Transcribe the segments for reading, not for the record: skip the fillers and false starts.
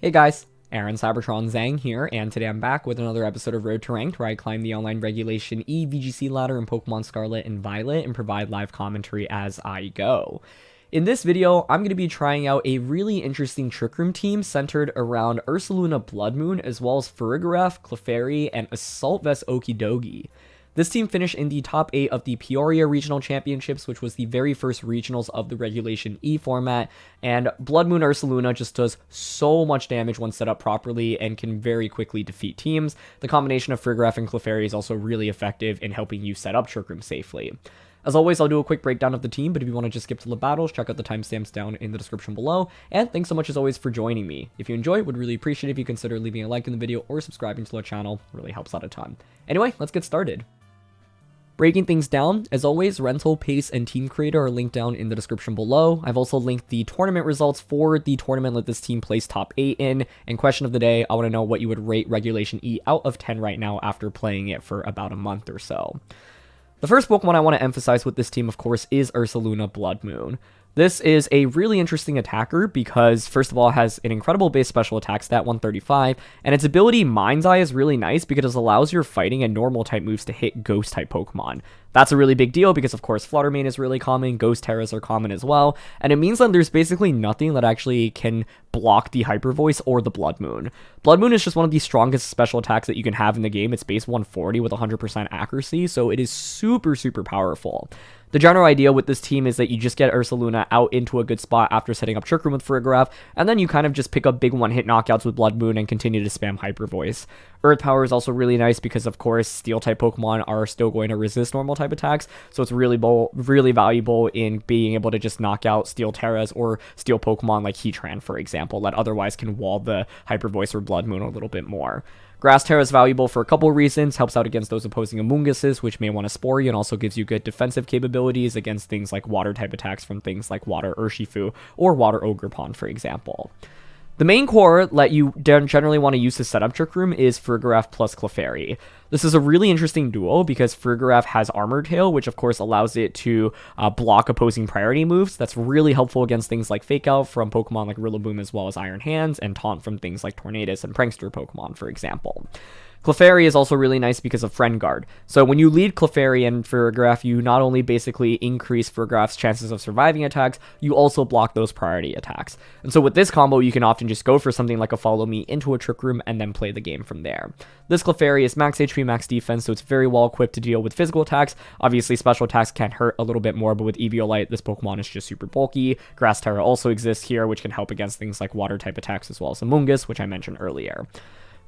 Hey guys, Aaron CybertronZang here, and today I'm back with another episode of Road to Ranked, where I climb the online regulation E VGC ladder in Pokemon Scarlet and Violet and provide live commentary as I go. In this video, I'm going to be trying out a really interesting Trick Room team centered around Ursaluna Bloodmoon, as well as Farigiraf, Clefairy, and Assault Vest Okidogi. This team finished in the top 8 of the Peoria Regional Championships, which was the very first regionals of the Regulation E format, and Bloodmoon Ursaluna just does so much damage when set up properly and can very quickly defeat teams. The combination of Farigiraf and Clefairy is also really effective in helping you set up Trick Room safely. As always, I'll do a quick breakdown of the team, but if you want to just skip to the battles, check out the timestamps down in the description below. And thanks so much as always for joining me. If you enjoy, would really appreciate it if you consider leaving a like in the video or subscribing to the channel. It really helps out a ton. Anyway, let's get started. Breaking things down, as always, rental, pace, and team creator are linked down in the description below. I've also linked the tournament results for the tournament that this team placed top 8 in. And question of the day, I want to know what you would rate Regulation E out of 10 right now after playing it for about a month or so. The first Pokemon I want to emphasize with this team, of course, is Ursaluna Bloodmoon. This is a really interesting attacker because, first of all, it has an incredible base special attack stat, 135, and its ability Mind's Eye is really nice because it allows your fighting and normal type moves to hit ghost type Pokemon. That's a really big deal because, of course, Flutter Mane is really common, Ghost Terras are common as well, and it means that there's basically nothing that actually can block the Hyper Voice or the Bloodmoon. Bloodmoon is just one of the strongest special attacks that you can have in the game. It's base 140 with 100% accuracy, so it is super, super powerful. The general idea with this team is that you just get Ursaluna out into a good spot after setting up Trick Room with Farigiraf, and then you kind of just pick up big one-hit knockouts with Bloodmoon and continue to spam Hyper Voice. Earth Power is also really nice because, of course, Steel-type Pokemon are still going to resist normal-type attacks, so it's really valuable in being able to just knock out Steel Terras or Steel Pokemon like Heatran, for example, that otherwise can wall the Hyper Voice or Bloodmoon a little bit more. Grass Terra is valuable for a couple of reasons, helps out against those opposing Amoonguses, which may want to spore you, and also gives you good defensive capabilities against things like water-type attacks from things like Water Urshifu or Water Ogerpon, for example. The main core that you generally want to use to set up Trick Room is Farigiraf plus Clefairy. This is a really interesting duo because Farigiraf has Armor Tail, which of course allows it to block opposing priority moves. That's really helpful against things like Fake Out from Pokemon like Rillaboom as well as Iron Hands, and Taunt from things like Tornadus and Prankster Pokemon, for example. Clefairy is also really nice because of Friend Guard. So when you lead Clefairy and Farigiraf, you not only basically increase Farigiraf's chances of surviving attacks, you also block those priority attacks. And so with this combo, you can often just go for something like a Follow Me into a Trick Room and then play the game from there. This Clefairy is max HP, max defense, so it's very well equipped to deal with physical attacks. Obviously, special attacks can hurt a little bit more, but with Eviolite, this Pokemon is just super bulky. Grass Terra also exists here, which can help against things like water-type attacks as well as Amoongus, which I mentioned earlier.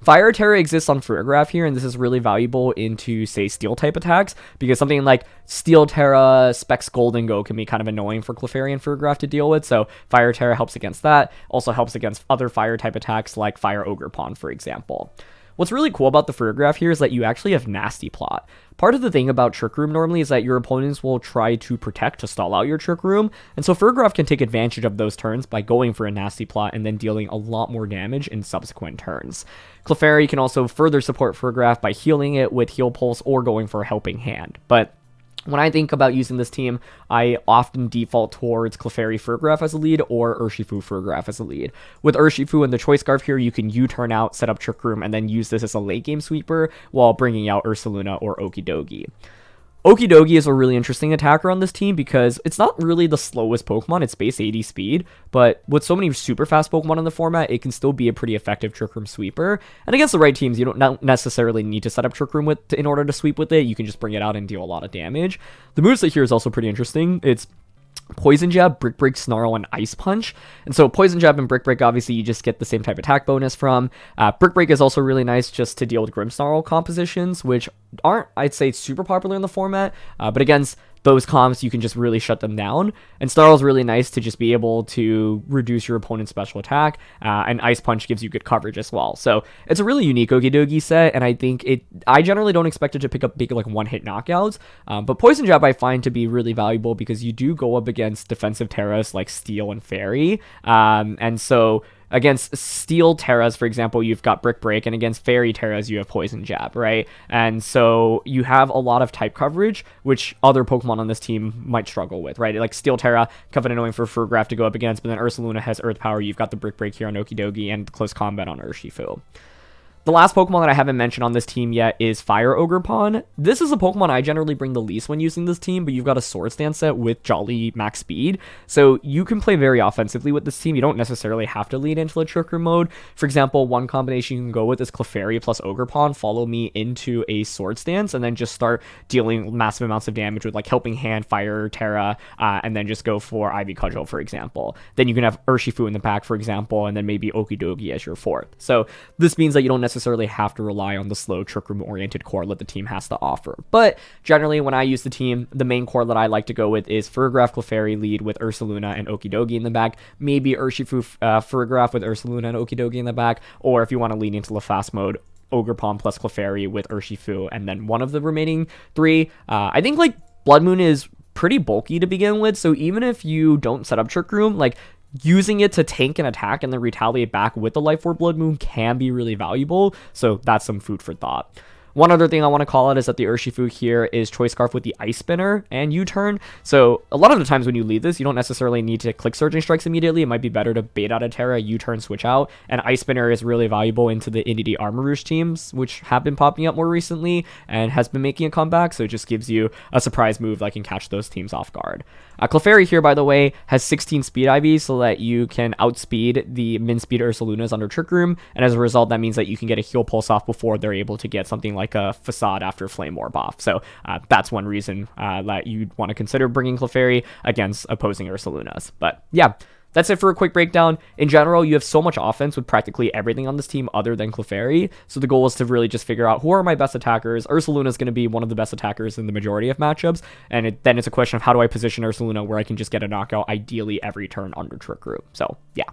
Fire Terra exists on Farigiraf here, and this is really valuable into, say, Steel-type attacks, because something like Steel Terra, Specs Golden Go can be kind of annoying for Clefairy and Farigiraf to deal with, so Fire Terra helps against that. Also helps against other Fire-type attacks like Fire Ogerpon, for example. What's really cool about the Farigiraf here is that you actually have Nasty Plot. Part of the thing about Trick Room normally is that your opponents will try to protect to stall out your Trick Room, and so Farigiraf can take advantage of those turns by going for a Nasty Plot and then dealing a lot more damage in subsequent turns. Clefairy can also further support Farigiraf by healing it with Heal Pulse or going for a Helping Hand, but when I think about using this team, I often default towards Clefairy Farigiraf as a lead or Urshifu Farigiraf as a lead. With Urshifu and the Choice Scarf here, you can U-turn out, set up Trick Room, and then use this as a late game sweeper while bringing out Ursaluna or Okidogi. Okidogi is a really interesting attacker on this team because it's not really the slowest Pokemon, it's base 80 speed, but with so many super fast Pokemon in the format, it can still be a pretty effective Trick Room sweeper. And against the right teams, you don't necessarily need to set up Trick Room in order to sweep with it, you can just bring it out and deal a lot of damage. The moveset here is also pretty interesting. It's Poison Jab, Brick Break, Snarl, and Ice Punch. And so Poison Jab and Brick Break, obviously, you just get the same type attack bonus from. Brick Break is also really nice just to deal with Grimmsnarl compositions, which aren't, I'd say, super popular in the format. But against those comps, you can just really shut them down. And Snarl is really nice to just be able to reduce your opponent's special attack. And Ice Punch gives you good coverage as well. So it's a really unique Okidogi set, and I think I generally don't expect it to pick up big like one-hit knockouts. But Poison Jab I find to be really valuable because you do go up against defensive Terras like Steel and Fairy. And so Against Steel Terras, for example, you've got Brick Break, and against Fairy Terras, you have Poison Jab, right? And so you have a lot of type coverage, which other Pokemon on this team might struggle with, right? Like Steel Terra, kind of annoying for Farigiraf to go up against, but then Ursaluna has Earth Power, you've got the Brick Break here on Okidogi, and Close Combat on Urshifu. The last Pokemon that I haven't mentioned on this team yet is Fire Ogerpon. This is a Pokemon I generally bring the least when using this team, but you've got a Swords Dance set with Jolly Max Speed, so you can play very offensively with this team. You don't necessarily have to lead into the Trick Room mode. For example, one combination you can go with is Clefairy plus Ogerpon, follow me into a Swords Dance, and then just start dealing massive amounts of damage with like Helping Hand, Fire Terra, and then just go for Ivy Cudgel, for example. Then you can have Urshifu in the pack, for example, and then maybe Okidogi as your fourth. So this means that you don't necessarily have to rely on the slow Trick Room oriented core that the team has to offer. But generally, when I use the team, the main core that I like to go with is Farigiraf Clefairy lead with Ursaluna and Okidogi in the back, maybe Urshifu Farigiraf with Ursaluna and Okidogi in the back, or if you want to lean into the fast mode, Ogerpon plus Clefairy with Urshifu, and then one of the remaining three. I think like Bloodmoon is pretty bulky to begin with, so even if you don't set up Trick Room, like using it to tank an attack and then retaliate back with the Life Orb Bloodmoon can be really valuable, so that's some food for thought. One other thing I want to call out is that the Urshifu here is Choice Scarf with the Ice Spinner and U-Turn. So a lot of the times when you lead this, you don't necessarily need to click Surging Strikes immediately. It might be better to bait out a Terra, U-Turn, switch out. And Ice Spinner is really valuable into the Indeedee Armarouge teams, which have been popping up more recently and has been making a comeback. So it just gives you a surprise move that can catch those teams off guard. Clefairy here, by the way, has 16 speed IVs so that you can outspeed the min speed Ursalunas under Trick Room. And as a result, that means that you can get a Heal Pulse off before they're able to get something like a Facade after Flame Orb off. So that's one reason that you'd want to consider bringing Clefairy against opposing Ursalunas. But yeah, that's it for a quick breakdown. In general, you have so much offense with practically everything on this team other than Clefairy. So the goal is to really just figure out who are my best attackers. Ursaluna is going to be one of the best attackers in the majority of matchups. And then it's a question of how do I position Ursaluna where I can just get a knockout ideally every turn under Trick Room. So yeah.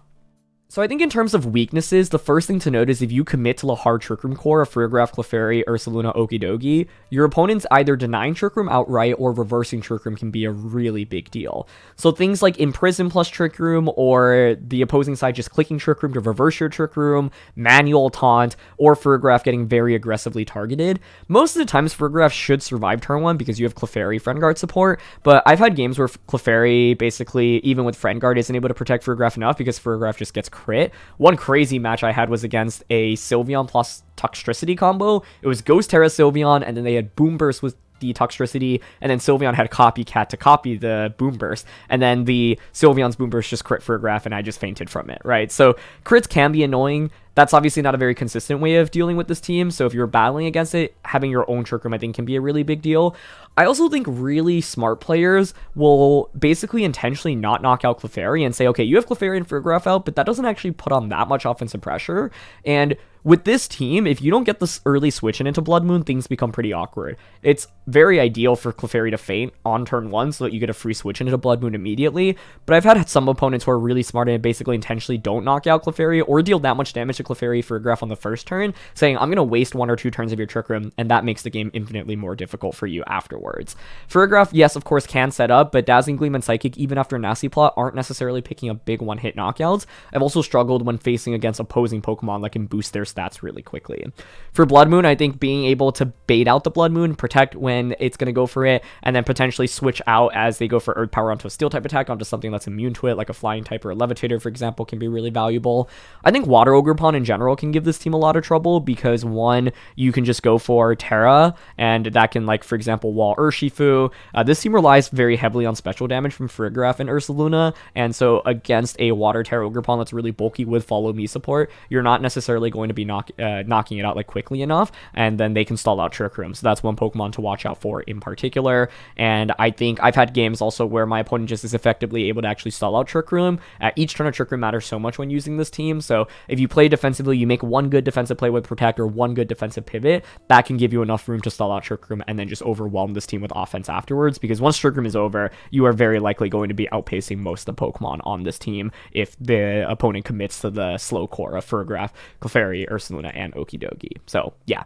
So I think in terms of weaknesses, the first thing to note is if you commit to the hard Trick Room core of Farigiraf, Clefairy, Ursaluna, Okidogi, your opponent's either denying Trick Room outright or reversing Trick Room can be a really big deal. So things like Imprison plus Trick Room, or the opposing side just clicking Trick Room to reverse your Trick Room, Manual Taunt, or Farigiraf getting very aggressively targeted. Most of the times Farigiraf should survive turn 1 because you have Clefairy Friend Guard support, but I've had games where Clefairy basically, even with Friend Guard, isn't able to protect Farigiraf enough because Farigiraf just gets crit. One crazy match I had was against a Sylveon plus Toxtricity combo. It was Ghost Terra Sylveon, and then they had Boom Burst with the Toxtricity, and then Sylveon had Copycat to copy the Boom Burst, and then the Sylveon's Boom Burst just crit Farigiraf, and I just fainted from it, right? So crits can be annoying. That's obviously not a very consistent way of dealing with this team, so if you're battling against it, having your own Trick Room I think can be a really big deal. I also think really smart players will basically intentionally not knock out Clefairy and say, okay, you have Clefairy and Farigiraf out, but that doesn't actually put on that much offensive pressure, and with this team, if you don't get this early switch into Bloodmoon, things become pretty awkward. It's very ideal for Clefairy to faint on turn 1 so that you get a free switch into Bloodmoon immediately, but I've had some opponents who are really smart and basically intentionally don't knock out Clefairy or deal that much damage to Clefairy Farigiraf on the first turn, saying, I'm going to waste 1 or 2 turns of your Trick Room, and that makes the game infinitely more difficult for you afterwards. Farigiraf, yes, of course, can set up, but Dazzling Gleam and Psychic, even after Nasty Plot, aren't necessarily picking up big one-hit knockouts. I've also struggled when facing against opposing Pokemon that can boost their stats really quickly. For Bloodmoon, I think being able to bait out the Bloodmoon, protect when it's going to go for it, and then potentially switch out as they go for Earth Power onto a Steel type attack onto something that's immune to it, like a Flying type or a Levitator, for example, can be really valuable. I think Water Ogerpon in general can give this team a lot of trouble because, one, you can just go for Terra, and that can, like, for example, wall Urshifu. This team relies very heavily on special damage from Farigiraf and Ursaluna, and so against a Water Terra Ogerpon that's really bulky with Follow Me support, you're not necessarily going to be knocking it out like quickly enough, and then they can stall out Trick Room. So that's one Pokemon to watch out for in particular. And I think I've had games also where my opponent just is effectively able to actually stall out Trick Room. Each turn of Trick Room matters so much when using this team. So if you play defensively, you make one good defensive play with Protect or one good defensive pivot, that can give you enough room to stall out Trick Room and then just overwhelm this team with offense afterwards. Because once Trick Room is over, you are very likely going to be outpacing most of the Pokemon on this team if the opponent commits to the slow core of Farigiraf, Clefairy, Ursaluna, and Okidogi. So yeah,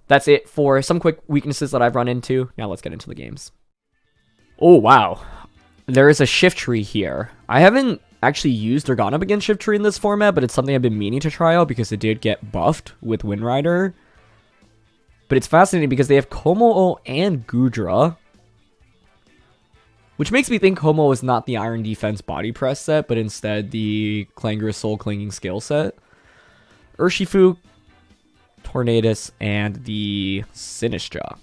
that's it for some quick weaknesses that I've run into. Now let's get into the games. Oh wow, there is a shift tree here. I haven't actually used or gone up against Shiftry in this format, but it's something I've been meaning to try out because it did get buffed with Windrider. But it's fascinating because they have Komo and Goodra, which makes me think Komo is not the Iron Defense Body Press set, but instead the Clangorous Soul Clinging Scale set. Urshifu, Tornadus, and the Sinistcha.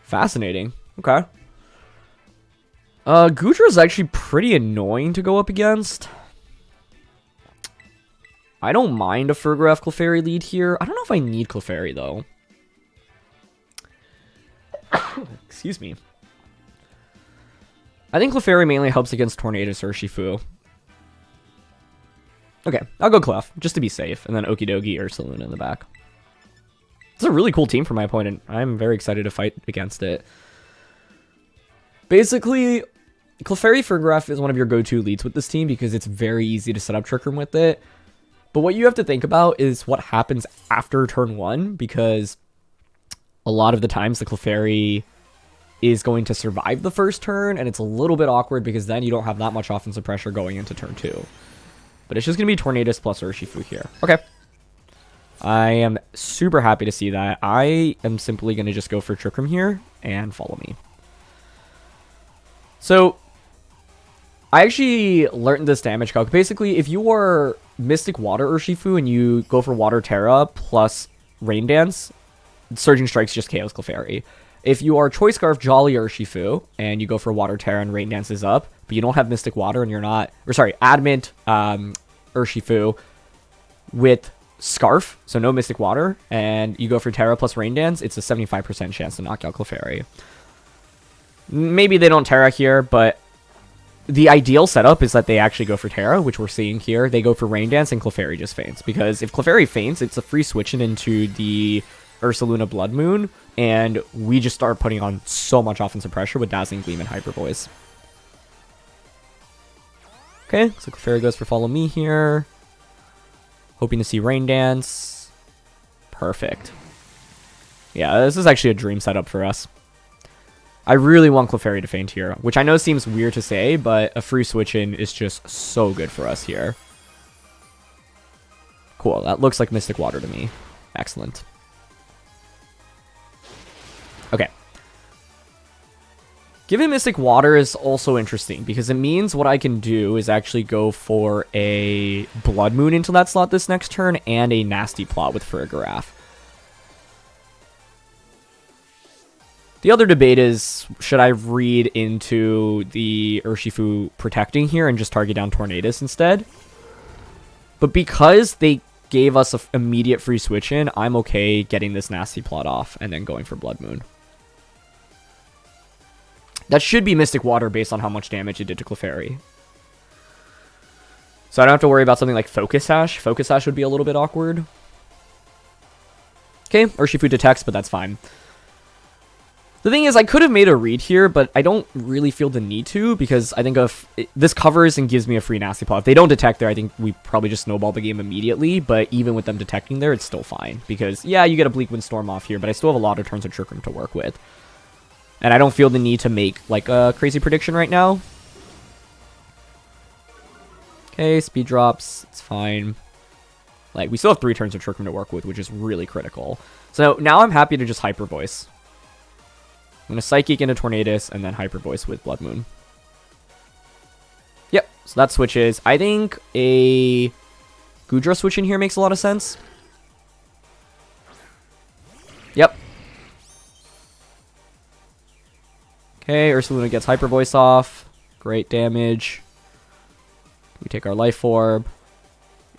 Fascinating. Okay. Goodra is actually pretty annoying to go up against. I don't mind a Farigiraf Clefairy lead here. I don't know if I need Clefairy, though. Excuse me. I think Clefairy mainly helps against Tornadus Urshifu. Okay, I'll go Clef, just to be safe. And then Okidogi, Ursaluna in the back. It's a really cool team for my opponent. I'm very excited to fight against it. Basically, Clefairy Farigiraf is one of your go-to leads with this team because it's very easy to set up Trick Room with it. But what you have to think about is what happens after turn 1, because a lot of the times the Clefairy is going to survive the first turn, and it's a little bit awkward because then you don't have that much offensive pressure going into turn 2. But it's just going to be Tornadus plus Urshifu here. Okay. I am super happy to see that. I am simply going to just go for Trick Room here and follow me. So, I actually learned this damage calc. Basically, if you are Mystic Water Urshifu and you go for Water Terra plus Rain Dance, Surging Strikes just KOs Clefairy. If you are Choice Scarf Jolly Urshifu and you go for Water Terra and Rain Dance is up, but you don't have Mystic Water and you're not, or sorry, Adamant Urshifu with Scarf, so no Mystic Water, and you go for Terra plus Rain Dance, it's a 75% chance to knock out Clefairy. Maybe they don't Terra here, but the ideal setup is that they actually go for Terra, which we're seeing here. They go for Rain Dance and Clefairy just faints, because if Clefairy faints, it's a free switching into the Ursaluna Bloodmoon, and we just start putting on so much offensive pressure with Dazzling Gleam and Hyper Voice. Okay, so Clefairy goes for Follow Me here. Hoping to see Rain Dance. Perfect. Yeah, this is actually a dream setup for us. I really want Clefairy to faint here, which I know seems weird to say, but a free switch-in is just so good for us here. Cool, that looks like Mystic Water to me. Excellent. Okay. Giving Mystic Water is also interesting, because it means what I can do is actually go for a Bloodmoon into that slot this next turn, and a Nasty Plot with Farigiraf. The other debate is, should I read into the Urshifu protecting here and just target down Tornadus instead? But because they gave us an immediate free switch in, I'm okay getting this Nasty Plot off and then going for Bloodmoon. That should be Mystic Water based on how much damage it did to Clefairy. So I don't have to worry about something like Focus Sash. Focus Sash would be a little bit awkward. Okay, Urshifu detects, but that's fine. The thing is, I could have made a read here, but I don't really feel the need to, because I think this covers and gives me a free Nasty Plot. If they don't detect there, I think we probably just snowball the game immediately, but even with them detecting there, it's still fine. Because, yeah, you get a Bleak Windstorm off here, but I still have a lot of turns of Trick Room to work with. And I don't feel the need to make, like, a crazy prediction right now. Okay, speed drops. It's fine. Like, we still have 3 turns of Trick Room to work with, which is really critical. So now I'm happy to just Hyper Voice. I'm going to Psychic into Tornadus and then Hyper Voice with Bloodmoon. Yep, so that switches. I think a Goodra switch in here makes a lot of sense. Yep. Okay, Ursaluna gets Hyper Voice off. Great damage. We take our Life Orb.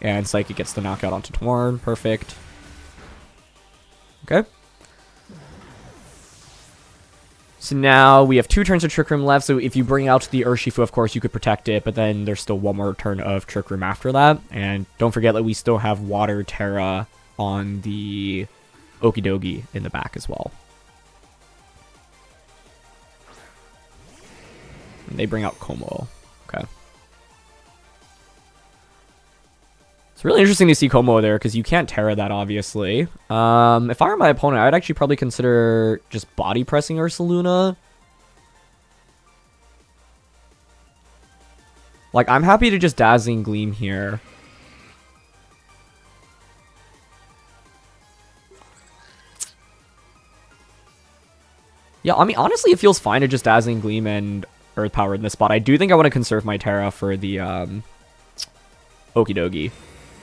And Psychic gets the knockout onto Torn. Perfect. Okay. So now we have 2 turns of Trick Room left. So if you bring out the Urshifu, of course, you could protect it. But then there's still 1 more turn of Trick Room after that. And don't forget that we still have Water Terra on the Okidogi in the back as well. And they bring out Como. Okay. It's really interesting to see Como there, because you can't Terra that, obviously. If I were my opponent, I'd actually probably consider just body pressing Ursaluna. Like, I'm happy to just Dazzling Gleam here. Yeah, I mean, honestly, it feels fine to just Dazzling Gleam and Earth Power in this spot. I do think I want to conserve my Terra for the Okidogi.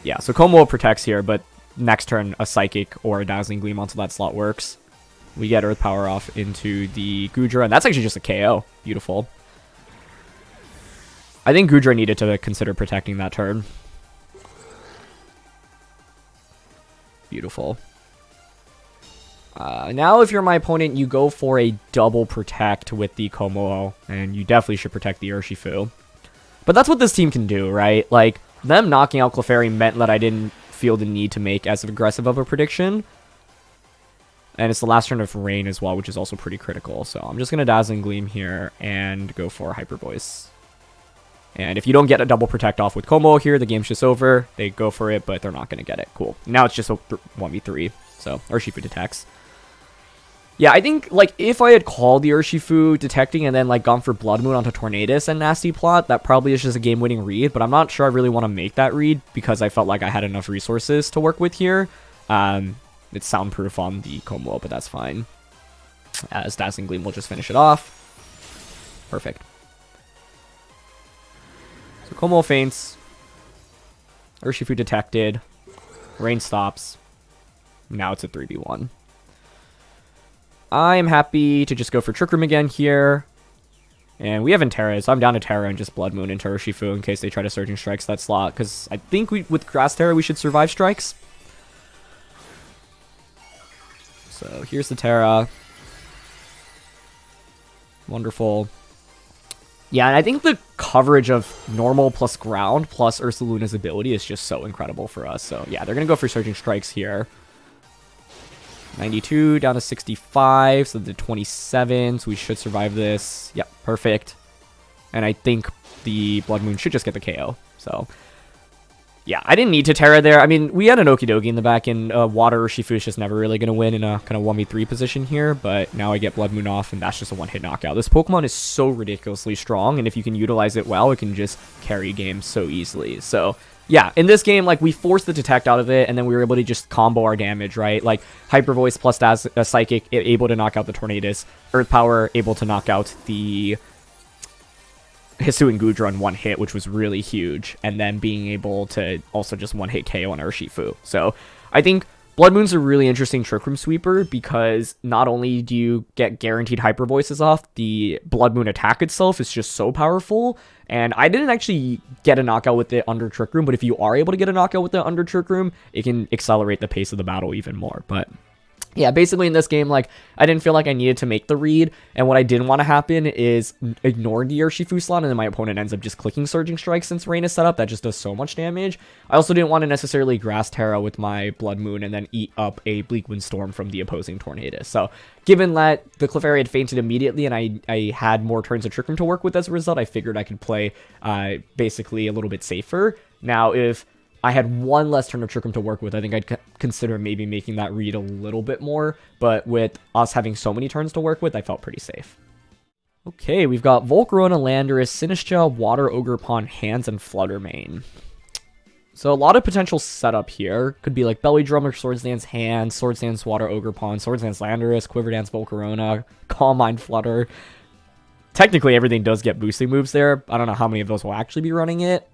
Yeah, so Como protects here, but next turn, a Psychic or a Dazzling Gleam onto that slot works. We get Earth Power off into the Goodra, and that's actually just a KO. Beautiful. I think Goodra needed to consider protecting that turn. Beautiful. Now, if you're my opponent, you go for a double protect with the Como, and you definitely should protect the Urshifu. But that's what this team can do, right? Like, them knocking out Clefairy meant that I didn't feel the need to make as aggressive of a prediction. And it's the last turn of Rain as well, which is also pretty critical. So I'm just going to Dazzling Gleam here and go for Hyper Voice. And if you don't get a double protect off with Como here, the game's just over. They go for it, but they're not going to get it. Cool. Now it's just a 1v3. So Urshifu detects. Yeah, I think, like, if I had called the Urshifu detecting and then, like, gone for Blood Moon onto Tornadus and Nasty Plot, that probably is just a game-winning read, but I'm not sure I really want to make that read because I felt like I had enough resources to work with here. It's soundproof on the Como, but that's fine. As Dazzling Gleam will just finish it off. Perfect. So Como faints. Urshifu detected. Rain stops. Now it's a 3v1. I'm happy to just go for Trick Room again here. And we have Terra, so I'm down to Terra and just Blood Moon into Urshifu in case they try to Surging Strikes that slot. Because I think with Grass Terra, we should survive strikes. So here's the Terra. Wonderful. Yeah, and I think the coverage of normal plus ground plus Ursaluna's ability is just so incredible for us. So yeah, they're going to go for Surging Strikes here. 92 down to 65, so the 27, so we should survive this. Yep, perfect. And I think the Blood Moon should just get the KO. So yeah, I didn't need to Terra there. I mean, we had an Okidogi in the back, and Water Urshifu is just never really going to win in a kind of 1v3 position here, but now I get Blood Moon off, and that's just a one-hit knockout. This Pokemon is so ridiculously strong, and if you can utilize it well, it can just carry games so easily. So yeah, in this game, like, we forced the Detect out of it, and then we were able to just combo our damage, right? Like, Hyper Voice plus Psychic, able to knock out the Tornadus. Earth Power, able to knock out the Hisu and Goodra in one hit, which was really huge. And then being able to also just one-hit KO on Urshifu. So, I think Blood Moon's a really interesting Trick Room sweeper because not only do you get guaranteed Hyper Voices off, the Blood Moon attack itself is just so powerful. And I didn't actually get a knockout with it under Trick Room, but if you are able to get a knockout with it under Trick Room, it can accelerate the pace of the battle even more. But yeah, basically in this game, like, I didn't feel like I needed to make the read, and what I didn't want to happen is ignore the Urshifu slot, and then my opponent ends up just clicking Surging Strike since Rain is set up. That just does so much damage. I also didn't want to necessarily Grass Terra with my Blood Moon and then eat up a Bleak Wind Storm from the opposing Tornadus. So, given that the Clefairy had fainted immediately, and I had more turns of Trick Room to work with as a result, I figured I could play basically a little bit safer. Now, if I had one less turn of Trick Room to work with, I think I'd consider maybe making that read a little bit more, but with us having so many turns to work with, I felt pretty safe. Okay, we've got Volcarona, Landorus, Sinistcha, Water Ogre Pond, Hands, and Fluttermane. So a lot of potential setup here. Could be like Belly Drummer, Swords Dance, Hands, Swords Dance, Water Ogre Pond, Swords Dance, Landorus, Quiver Dance, Volcarona, Calm Mind, Flutter. Technically, everything does get boosting moves there. I don't know how many of those will actually be running it.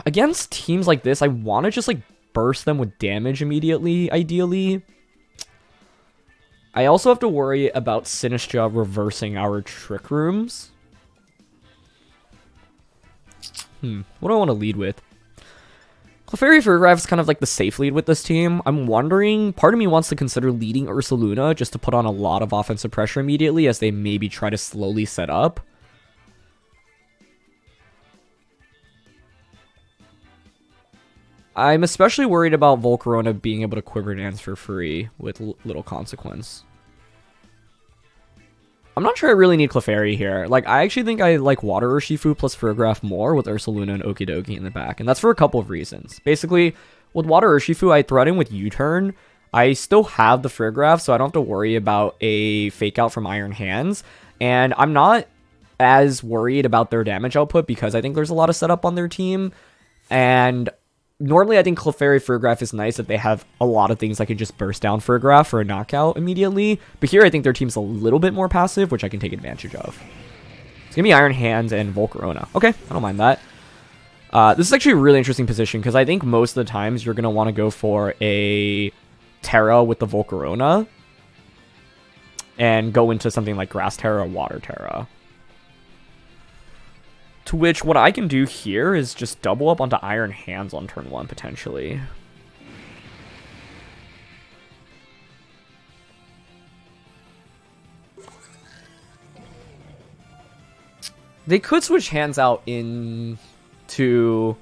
Against teams like this, I want to just, like, burst them with damage immediately, ideally. I also have to worry about Sinistcha reversing our Trick Rooms. What do I want to lead with? Clefairy and Farigiraf is kind of like the safe lead with this team. I'm wondering, part of me wants to consider leading Ursaluna just to put on a lot of offensive pressure immediately as they maybe try to slowly set up. I'm especially worried about Volcarona being able to Quiver Dance for free with little consequence. I'm not sure I really need Clefairy here. Like, I actually think I like Water Urshifu plus Farigiraf more with Ursaluna and Okidogi in the back, and that's for a couple of reasons. Basically, with Water Urshifu, I thread in with U-Turn. I still have the Farigiraf, so I don't have to worry about a Fake Out from Iron Hands, and I'm not as worried about their damage output because I think there's a lot of setup on their team. And normally I think Clefairy Farigiraf is nice if they have a lot of things that can just burst down Farigiraf for a knockout immediately. But here I think their team's a little bit more passive, which I can take advantage of. It's going to be Iron Hands and Volcarona. Okay, I don't mind that. This is actually a really interesting position because I think most of the times you're going to want to go for a Terra with the Volcarona and go into something like Grass Terra or Water Terra. To which what I can do here is just double up onto Iron Hands on turn 1 potentially. They could switch hands out into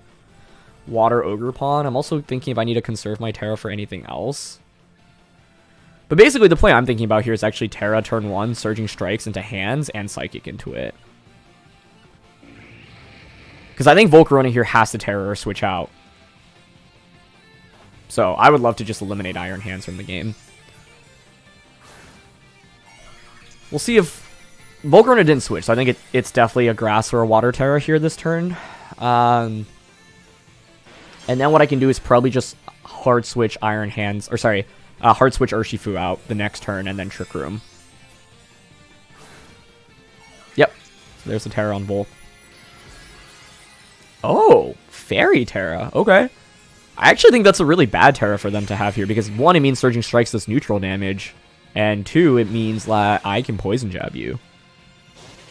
Water Ogerpon. I'm also thinking if I need to conserve my Terra for anything else. But basically the play I'm thinking about here is actually Terra turn 1, Surging Strikes into hands, and Psychic into it. Because I think Volcarona here has to Terra or switch out. So I would love to just eliminate Iron Hands from the game. We'll see if Volcarona didn't switch, so I think it's definitely a Grass or a Water Terra here this turn. And then what I can do is probably just hard switch Iron Hands, or sorry, hard switch Urshifu out the next turn and then Trick Room. Yep, so there's the Terra on Volc. Oh, Fairy Terra. Okay. I actually think that's a really bad Terra for them to have here because 1, it means Surging Strikes does neutral damage, and 2, it means that I can Poison Jab you.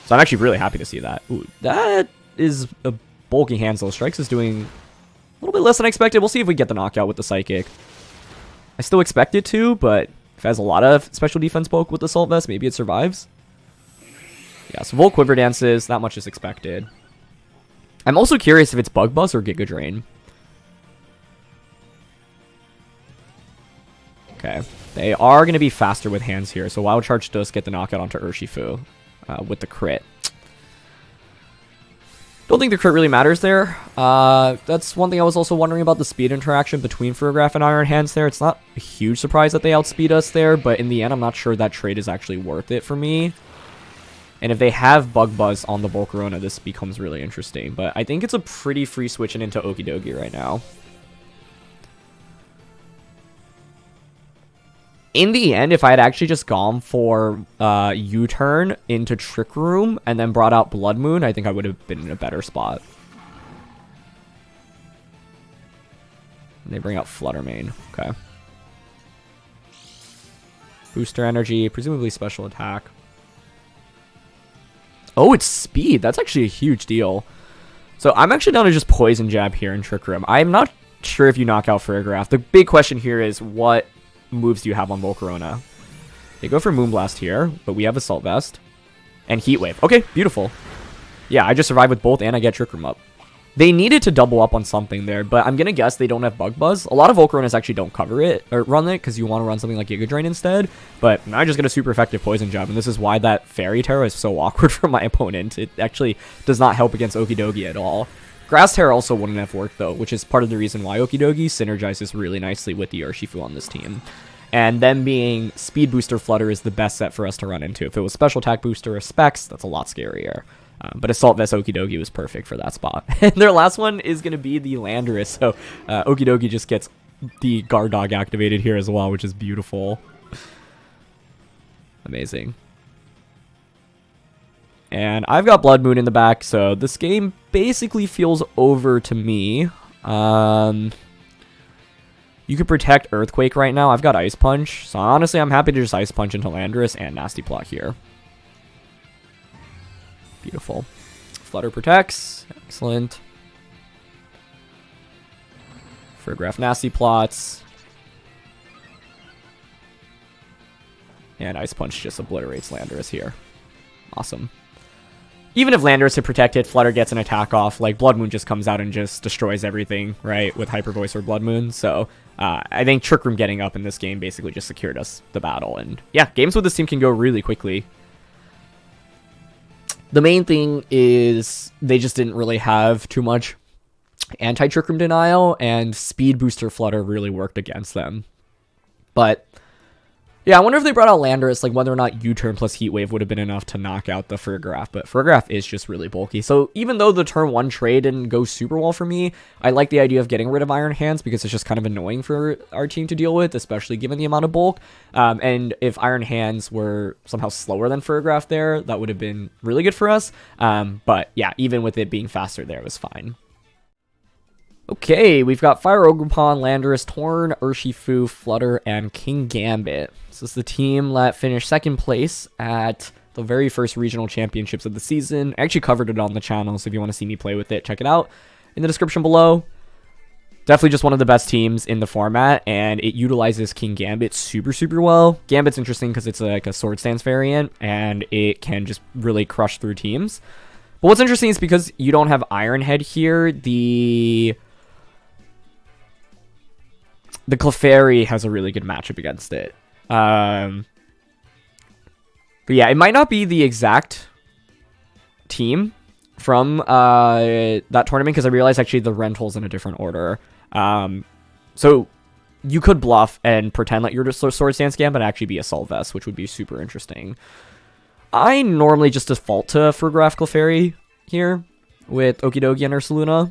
So I'm actually really happy to see that. Ooh, that is a bulky hand, so Strikes is doing a little bit less than I expected. We'll see if we get the knockout with the Psychic. I still expect it to, but if it has a lot of special defense bulk with the Assault Vest, maybe it survives. Yeah, so Volc Quiver Dances, that much is expected. I'm also curious if it's Bug Buzz or Giga Drain. Okay. They are going to be faster with hands here, so Wild Charge does get the knockout onto Urshifu with the crit. Don't think the crit really matters there. That's one thing I was also wondering about the speed interaction between Farigiraf and Iron Hands there. It's not a huge surprise that they outspeed us there, but in the end, I'm not sure that trade is actually worth it for me. And if they have Bug Buzz on the Volcarona, this becomes really interesting. But I think it's a pretty free switching into Okidogi right now. In the end, if I had actually just gone for U-turn into Trick Room and then brought out Blood Moon, I think I would have been in a better spot. And they bring out Fluttermane. Okay. Booster Energy, presumably special attack. Oh, it's speed. That's actually a huge deal. So I'm actually down to just Poison Jab here in Trick Room. I'm not sure if you knock out Farigiraf. The big question here is what moves do you have on Volcarona? They go for Moonblast here, but we have Assault Vest. And Heat Wave. Okay, beautiful. Yeah, I just survive with both and I get Trick Room up. They needed to double up on something there, but I'm going to guess they don't have Bug Buzz. A lot of Volcaronas actually don't cover it, or run it, because you want to run something like Giga Drain instead. But I just get a super effective Poison Jab, and this is why that Fairy Terra is so awkward for my opponent. It actually does not help against Okidogi at all. Grass Terra also wouldn't have worked, though, which is part of the reason why Okidogi synergizes really nicely with the Urshifu on this team. And them being Speed Booster Flutter is the best set for us to run into. If it was Special Attack Booster or Specs, that's a lot scarier. But Assault Vest Okidogi was perfect for that spot. And their last one is going to be the Landorus, so Okidogi just gets the Guard Dog activated here as well, which is beautiful. Amazing. And I've got Blood Moon in the back, so this game basically feels over to me. You could protect Earthquake right now. I've got Ice Punch, so honestly I'm happy to just Ice Punch into Landorus and Nasty Plot here. Beautiful. Flutter protects. Excellent. Farigiraf Nasty Plots. And Ice Punch just obliterates Landorus here. Awesome. Even if Landorus had protected, Flutter gets an attack off, like Blood Moon just comes out and just destroys everything, right, with Hyper Voice or Blood Moon. So I think Trick Room getting up in this game basically just secured us the battle. And yeah, games with this team can go really quickly. The main thing is they just didn't really have too much anti-Trick Room denial, and Speed Booster Flutter really worked against them. But Yeah, I wonder if they brought out Landorus, like whether or not U-turn plus Heat Wave would have been enough to knock out the Farigiraf, but Farigiraf is just really bulky. So even though the turn 1 trade didn't go super well for me, I like the idea of getting rid of Iron Hands because it's just kind of annoying for our team to deal with, especially given the amount of bulk. And if Iron Hands were somehow slower than Farigiraf there, that would have been really good for us. But yeah, even with it being faster there, it was fine. Okay, we've got Fire Ogerpon, Landorus, Torn, Urshifu, Flutter, and King Gambit. This is the team that finished second place at the very first regional championships of the season. I actually covered it on the channel, so if you want to see me play with it, check it out in the description below. Definitely just one of the best teams in the format, and it utilizes King Gambit super, super well. Gambit's interesting because it's like a Sword Stance variant, and it can just really crush through teams. But what's interesting is because you don't have Iron Head here, the Clefairy has a really good matchup against it. But yeah, it might not be the exact team from that tournament because I realized actually the Rental's in a different order. So you could bluff and pretend like you're just a Sword Stance Gambit, but actually be a Assault Vest, which would be super interesting. I normally just default to Farigiraf Clefairy here with Okidogi and Ursaluna,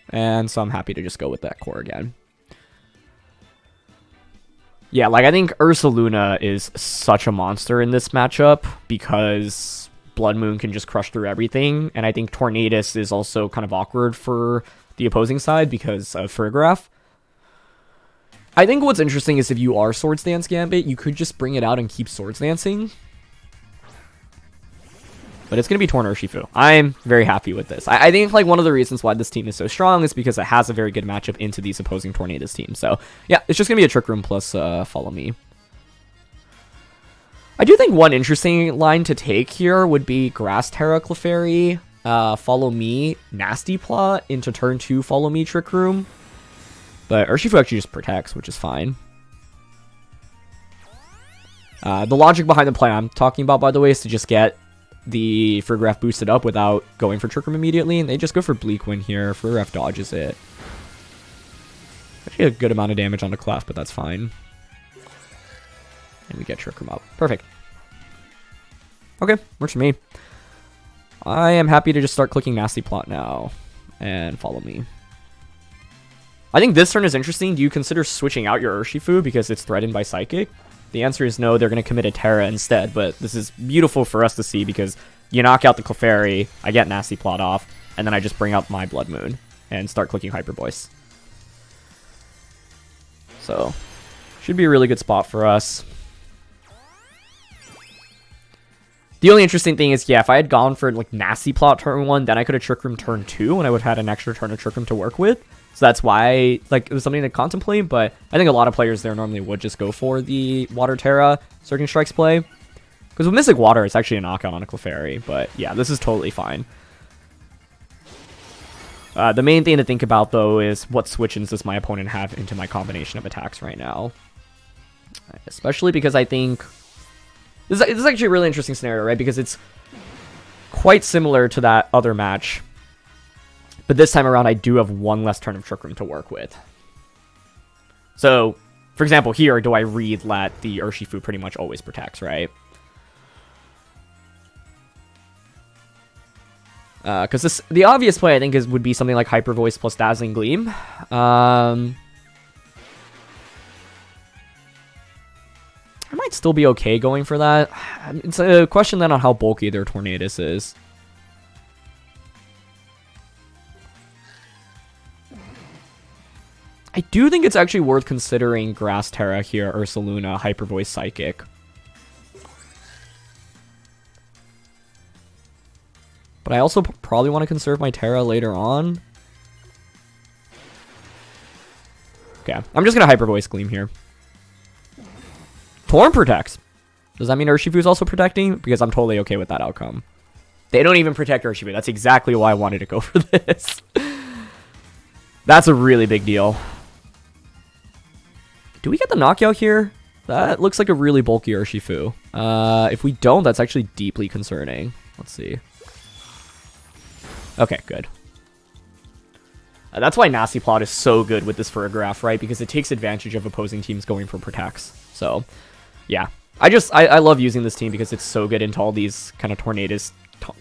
and so I'm happy to just go with that core again. Yeah, like I think Ursaluna is such a monster in this matchup because Bloodmoon can just crush through everything, and I think Tornadus is also kind of awkward for the opposing side because of Farigiraf. I think what's interesting is if you are Sword Stance Gambit, you could just bring it out and keep Sword Stancing. But it's going to be Torn Urshifu. I'm very happy with this. I think like one of the reasons why this team is so strong is because it has a very good matchup into these opposing Tornadus teams. So yeah, it's just going to be a Trick Room plus Follow Me. I do think one interesting line to take here would be Grass Terra Clefairy, Follow Me, Nasty Plot into turn 2 Follow Me Trick Room. But Urshifu actually just protects, which is fine. The logic behind the play I'm talking about, by the way, is to just get the Farigiraf boosted up without going for Trick Room immediately, and they just go for Bleak Wind here. Farigiraf dodges it. Actually a good amount of damage on the Clef, but that's fine. And we get Trick Room up. Perfect. Okay, works for me. I am happy to just start clicking Nasty Plot now and Follow Me. I think this turn is interesting. Do you consider switching out your Urshifu because it's threatened by Psychic? The answer is no, they're going to commit a Terra instead, but this is beautiful for us to see because you knock out the Clefairy, I get Nasty Plot off, and then I just bring up my Bloodmoon and start clicking Hyper Voice. So, should be a really good spot for us. The only interesting thing is, yeah, if I had gone for like Nasty Plot turn 1, then I could have Trick Room turn 2, and I would have had an extra turn of Trick Room to work with. So that's why, like, it was something to contemplate, but I think a lot of players there normally would just go for the Water Terra Surging Strikes play. Because with Mystic Water, it's actually a knockout on a Clefairy, but yeah, this is totally fine. The main thing to think about, though, is what switch-ins does my opponent have into my combination of attacks right now. Especially because I think... This is actually a really interesting scenario, right? Because it's quite similar to that other match. But this time around, I do have one less turn of Trick Room to work with. So, for example, here, do I read that the Urshifu pretty much always protects, right? Because the obvious play, I think, would be something like Hyper Voice plus Dazzling Gleam. I might still be okay going for that. It's a question then on how bulky their Tornadus is. I do think it's actually worth considering Grass Terra here, Ursaluna, Hyper Voice Psychic. But I also probably want to conserve my Terra later on. Okay, I'm just going to Hyper Voice Gleam here. Torn protects. Does that mean Urshifu is also protecting? Because I'm totally okay with that outcome. They don't even protect Urshifu. That's exactly why I wanted to go for this. That's a really big deal. Do we get the knockout here? That looks like a really bulky Urshifu. If we don't, that's actually deeply concerning. Let's see. Okay, good. That's why Nasty Plot is so good with this Farigiraf, right? Because it takes advantage of opposing teams going for protects. So, yeah. I love using this team because it's so good into all these kind of Tornadus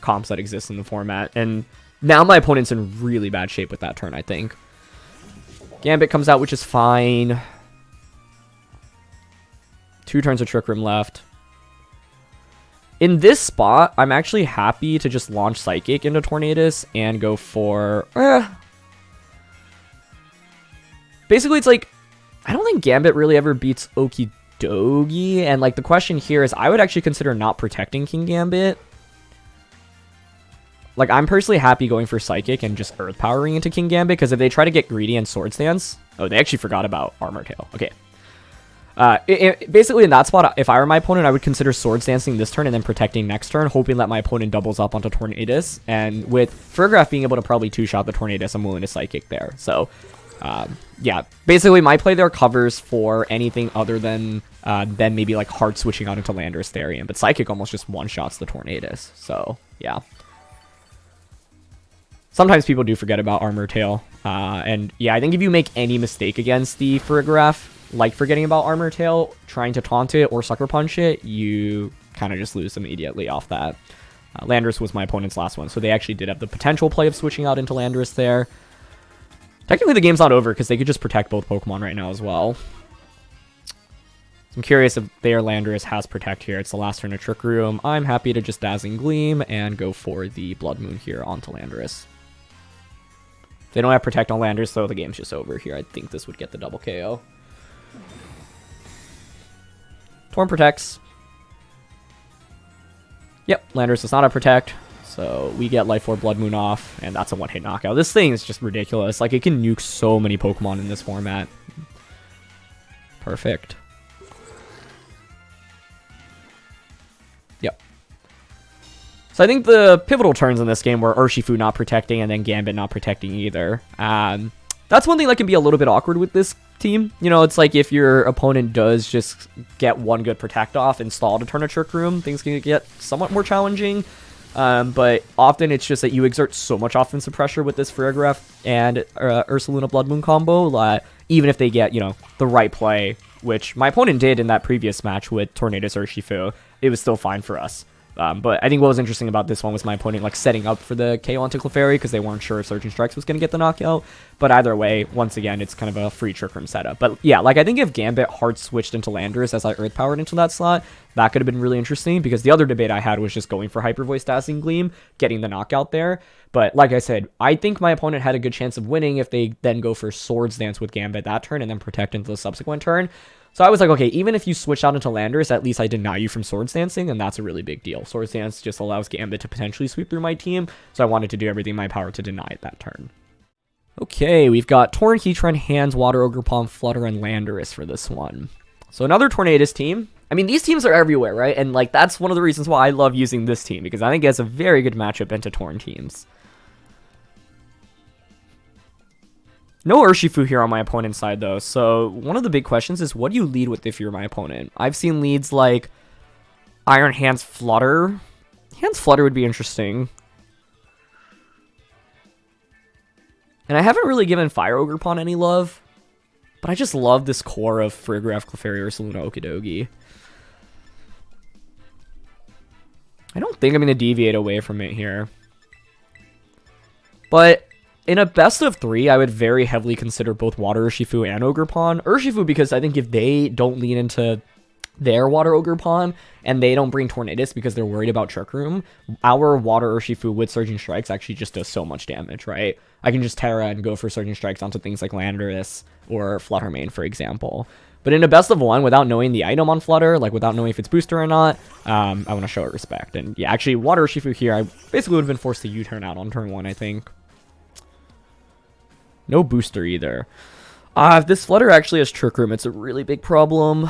comps that exist in the format. And now my opponent's in really bad shape with that turn, I think. Gambit comes out, which is fine. 2 turns of Trick Room left. In this spot, I'm actually happy to just launch Psychic into Tornadus and go for... Basically, it's like, I don't think Gambit really ever beats Okidogi, and like the question here is, I would actually consider not protecting King Gambit. Like, I'm personally happy going for Psychic and just Earth Powering into King Gambit, because if they try to get greedy and Sword Stance... Oh, they actually forgot about Armor Tail. Okay. Basically, in that spot, if I were my opponent, I would consider Sword Stancing this turn and then protecting next turn, hoping that my opponent doubles up onto Tornadus. And with Farigiraf being able to probably 2-shot the Tornadus, I'm willing to Psychic there. So, yeah. Basically, my play there covers for anything other than maybe like hard switching out into Landorus Therian. But Psychic almost just one-shots the Tornadus. So, yeah. Sometimes people do forget about Armor Tail. And yeah, I think if you make any mistake against the Farigiraf, like forgetting about Armor Tail, trying to taunt it or Sucker Punch it, you kind of just lose immediately off that. Landorus was my opponent's last one, so they actually did have the potential play of switching out into Landorus there. Technically, the game's not over because they could just protect both Pokemon right now as well. I'm curious if their Landorus has Protect here. It's the last turn of Trick Room. I'm happy to just Dazzling Gleam and go for the Blood Moon here onto Landorus. If they don't have Protect on Landorus, though, the game's just over here. I think this would get the double KO. Torn protects. Yep, Landorus does not have Protect, so we get Life Orb Blood Moon off, and that's a one-hit knockout. This thing is just ridiculous. Like, it can nuke so many Pokemon in this format. Perfect. Yep. So I think the pivotal turns in this game were Urshifu not protecting and then Gambit not protecting either. That's one thing that can be a little bit awkward with this team. You know, it's like if your opponent does just get one good Protect off and stall to turn a Trick Room, things can get somewhat more challenging. But often it's just that you exert so much offensive pressure with this Farigiraf and Ursaluna Blood Moon combo, even if they get, you know, the right play, which my opponent did in that previous match with Tornadus Urshifu, it was still fine for us. But I think what was interesting about this one was my opponent like setting up for the KO onto Clefairy because they weren't sure if Surging Strikes was going to get the knockout. But either way, once again, it's kind of a free Trick Room setup. But yeah, like I think if Gambit hard switched into Landorus as I Earth Powered into that slot, that could have been really interesting because the other debate I had was just going for Hyper Voice Dazzling Gleam, getting the knockout there. But like I said, I think my opponent had a good chance of winning if they then go for Swords Dance with Gambit that turn and then Protect into the subsequent turn. So I was like, okay, even if you switch out into Landorus, at least I deny you from Swords Dancing, and that's a really big deal. Swords Dance just allows Gambit to potentially sweep through my team, so I wanted to do everything in my power to deny it that turn. Okay, we've got Torn, Heatran, Hands, Water Ogre Palm, Flutter, and Landorus for this one. So another Tornadus team. I mean, these teams are everywhere, right? And like that's one of the reasons why I love using this team, because I think it has a very good matchup into Torn teams. No Urshifu here on my opponent's side, though, so one of the big questions is, what do you lead with if you're my opponent? I've seen leads like Iron Hands Flutter. Hands Flutter would be interesting. And I haven't really given Fire Ogre Pawn any love, but I just love this core of Farigiraf, Clefairy, Ursaluna, Okidogi. I don't think I'm going to deviate away from it here. But in a best of 3, I would very heavily consider both Water Urshifu and Ogre Pawn. Urshifu because I think if they don't lean into their Water Ogre Pawn and they don't bring Tornadus because they're worried about Trick Room, our Water Urshifu with Surging Strikes actually just does so much damage, right? I can just Terra and go for Surging Strikes onto things like Landorus or Fluttermane, for example. But in a best of 1, without knowing the item on Flutter, like without knowing if it's booster or not, I want to show it respect. And yeah, actually, Water Urshifu here, I basically would have been forced to U-turn out on turn 1, I think. No booster either. If this Flutter actually has Trick Room, it's a really big problem.